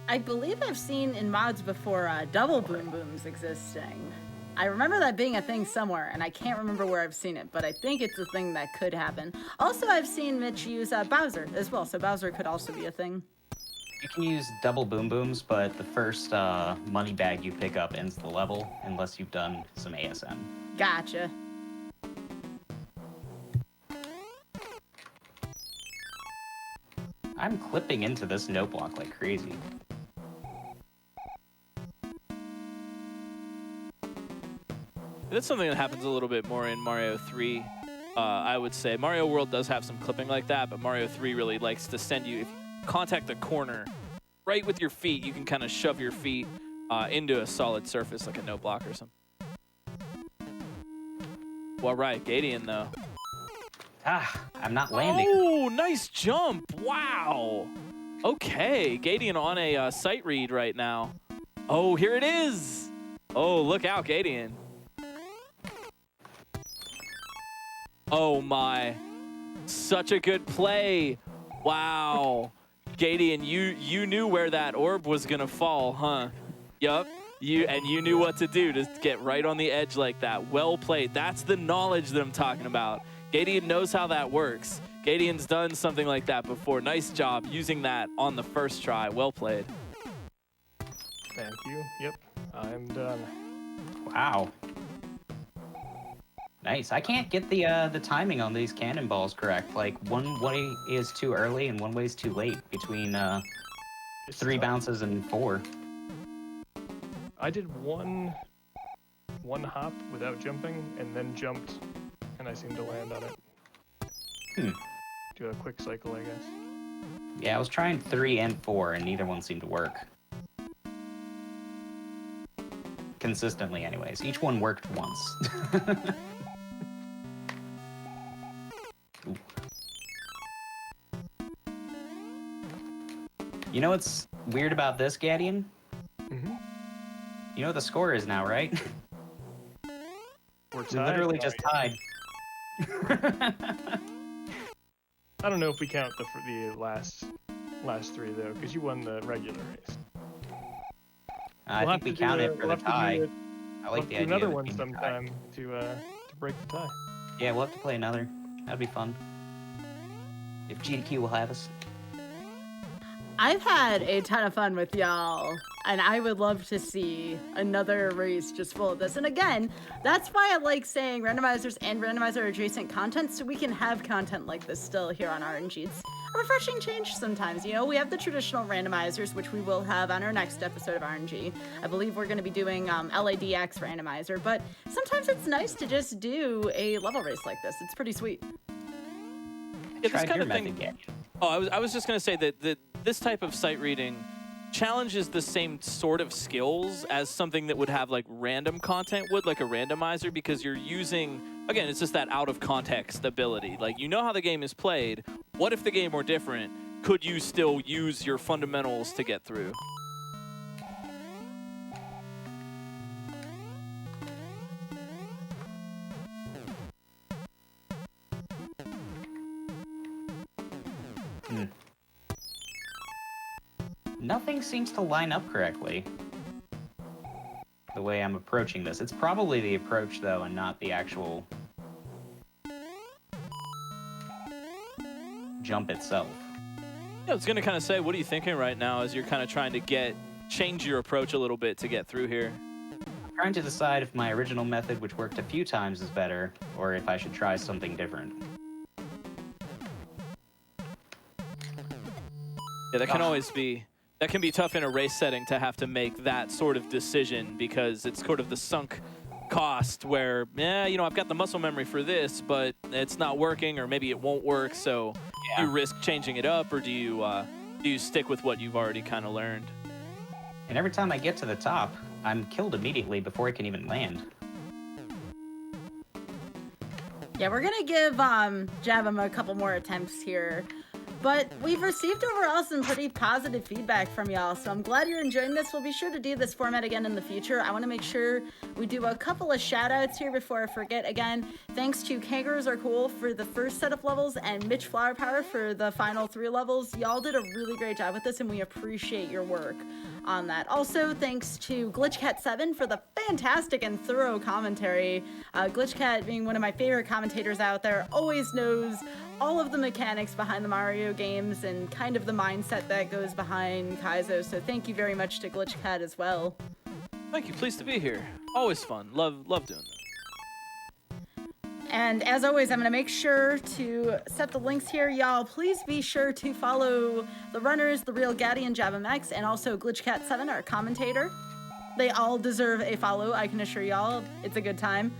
I believe I've seen in mods before double Boom Booms existing. I remember that being a thing somewhere, and I can't remember where I've seen it, but I think it's a thing that could happen. Also, I've seen Mitch use Bowser as well, so Bowser could also be a thing. You can use double Boom Booms, but the first money bag you pick up ends the level unless you've done some ASM. Gotcha. I'm clipping into this note block like crazy. That's something that happens a little bit more in Mario 3, I would say. Mario World does have some clipping like that, but Mario 3 really likes to send you, if you contact a corner, right with your feet, you can kind of shove your feet into a solid surface like a note block or something. Well, right, Gadian though. I'm not landing. Oh, nice jump! Wow. Okay, Gadian on a sight read right now. Oh, here it is. Oh, look out, Gadian. Oh my, such a good play. Wow. Gadian, you knew where that orb was gonna fall, huh? Yup. You knew what to do to get right on the edge like that. Well played. That's the knowledge that I'm talking about. Gadian knows how that works. Gadian's done something like that before. Nice job using that on the first try. Well played. Thank you. Yep, I'm done. Wow. Nice. I can't get the timing on these cannonballs correct. Like one way is too early and one way is too late between It's 3 tough. bounces and 4. I did one hop without jumping, and then jumped, and I seemed to land on it. Do a quick cycle, I guess. Yeah, I was trying 3 and 4, and neither one seemed to work. Consistently, anyways. Each one worked once. Ooh. You know what's weird about this, Gadian? Mm-hmm. You know what the score is now, right? We're We tied. literally Oh, just yeah. tied. I don't know if we count the last 3 though, because you won the regular race. I We'll think have we to count do it for we'll the have to do tie. it- I we'll like have the to do idea another of it one being a tie. sometime to break the tie. Yeah, we'll have to play another. That'd be fun. If GDQ will have us. I've had a ton of fun with y'all, and I would love to see another race just full of this. And again, that's why I like saying randomizers and randomizer adjacent content, so we can have content like this still here on RNG. It's a refreshing change sometimes. You know, we have the traditional randomizers, which we will have on our next episode of RNG. I believe we're going to be doing LADX randomizer, but sometimes it's nice to just do a level race like this. It's pretty sweet. Yeah, this Tried kind your of thing. method, Gadian. Oh, I was just gonna say that this type of sight reading challenges the same sort of skills as something that would have like random content would, like a randomizer, because you're using, again, it's just that out of context ability. Like, you know how the game is played. What if the game were different? Could you still use your fundamentals to get through? Nothing seems to line up correctly. The way I'm approaching this. It's probably the approach, though, and not the actual jump itself. Yeah, I was gonna kind of say, what are you thinking right now as you're kind of trying to change your approach a little bit to get through here? I'm trying to decide if my original method, which worked a few times, is better, or if I should try something different. Yeah, that can Ah. always be, that can be tough in a race setting to have to make that sort of decision, because it's sort of the sunk cost where, you know, I've got the muscle memory for this, but it's not working, or maybe it won't work, so do you risk changing it up, or do you stick with what you've already kind of learned? And every time I get to the top, I'm killed immediately before I can even land. Yeah, we're gonna give Javim a couple more attempts here. But we've received overall some pretty positive feedback from y'all, so I'm glad you're enjoying this. We'll be sure to do this format again in the future. I want to make sure we do a couple of shout outs here before I forget. Again, thanks to Kangaroos Are Cool for the first set of levels and Mitch Flower Power for the final 3 levels. Y'all did a really great job with this, and we appreciate your work on that. Also, thanks to GlitchCat7 for the fantastic and thorough commentary. GlitchCat, being one of my favorite commentators out there, always knows all of the mechanics behind the Mario games and kind of the mindset that goes behind Kaizo. So thank you very much to GlitchCat as well. Thank you, pleased to be here. Always fun, love doing that. And as always, I'm going to make sure to set the links here. Y'all, please be sure to follow the runners, The Real Gaddy and JavaMX, and also GlitchCat7, our commentator. They all deserve a follow, I can assure y'all. It's a good time.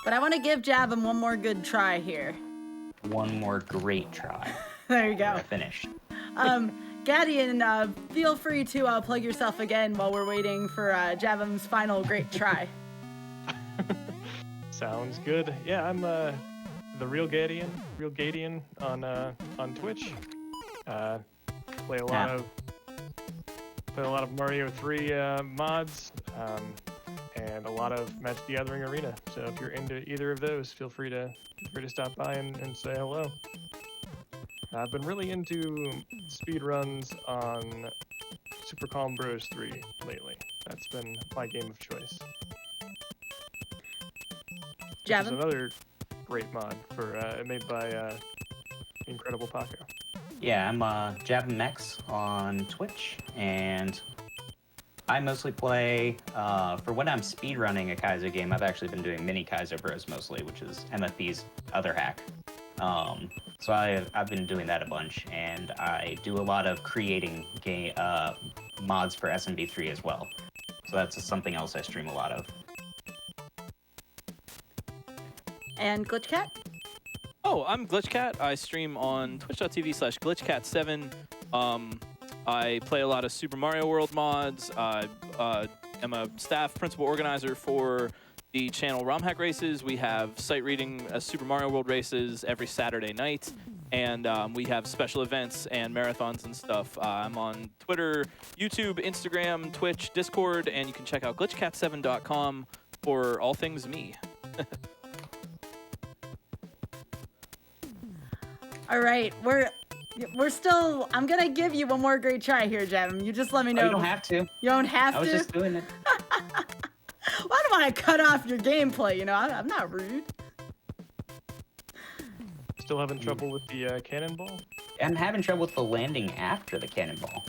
But I want to give Javim one more good try here. One more great try. There you go. We're finished. Gadian, feel free to plug yourself again while we're waiting for Javum's final great try. Sounds good. Yeah, I'm the real Gadian on Twitch. Play a lot of Mario 3 mods, and a lot of Magic the Gathering Arena. So if you're into either of those, feel free to stop by and say hello. I've been really into speedruns on Super Calm Bros 3 lately. That's been my game of choice. Which is another great mod made by Incredible Paco. Yeah, I'm JavumX on Twitch, and I mostly play, for when I'm speedrunning a Kaizo game, I've actually been doing mini Kaizo Bros mostly, which is MFB's other hack. So I've been doing that a bunch, and I do a lot of creating mods for SMB3 as well. So that's something else I stream a lot of. And GlitchCat? Oh, I'm GlitchCat. I stream on twitch.tv/glitchcat7. I play a lot of Super Mario World mods. I'm a staff principal organizer for the channel ROM Hack Races. We have sight reading Super Mario World races every Saturday night, and we have special events and marathons and stuff. I'm on Twitter, YouTube, Instagram, Twitch, Discord, and you can check out glitchcat7.com for all things me. All right, we're still. I'm gonna give you one more great try here, Javum. You just let me know. Oh, you don't have to. You don't have to. I was just doing it. Well, I don't want to cut off your gameplay. You know, I'm not rude. Still having trouble with the cannonball? I'm having trouble with the landing after the cannonball.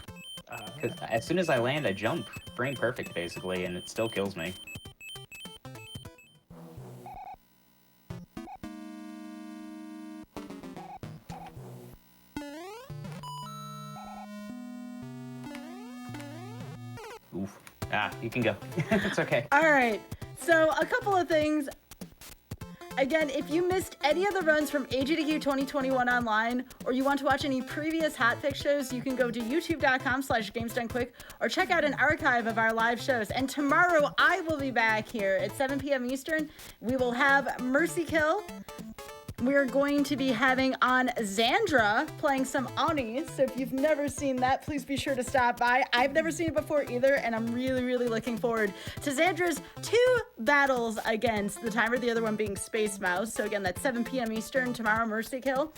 Because as soon as I land, I jump frame perfect basically, and it still kills me. Oof. You can go. It's okay. All right. So a couple of things. Again, if you missed any of the runs from GDQ 2021 online, or you want to watch any previous Hotfix shows, you can go to youtube.com/GamesDoneQuick or check out an archive of our live shows. And tomorrow I will be back here at 7 p.m. Eastern. We will have Mercy Kill. We're going to be having on Xandra playing some Oni. So if you've never seen that, please be sure to stop by. I've never seen it before either, and I'm really, really looking forward to Xandra's 2 battles against the timer, the other one being Space Mouse. So again, that's 7 p.m. Eastern tomorrow, Mercy Kill.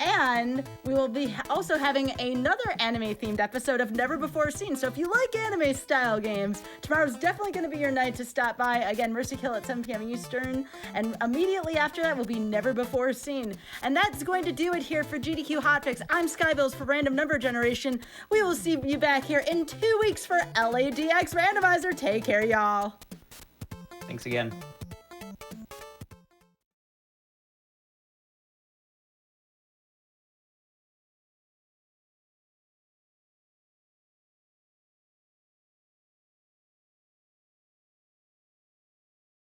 And we will be also having another anime-themed episode of Never Before Seen. So if you like anime-style games, tomorrow's definitely going to be your night to stop by. Again, Mercy Kill at 7 p.m. Eastern. And immediately after that will be Never Before Seen. And that's going to do it here for GDQ Hotfix. I'm Skybilz for Random Number Generation. We will see you back here in 2 weeks for LADX Randomizer. Take care, y'all. Thanks again.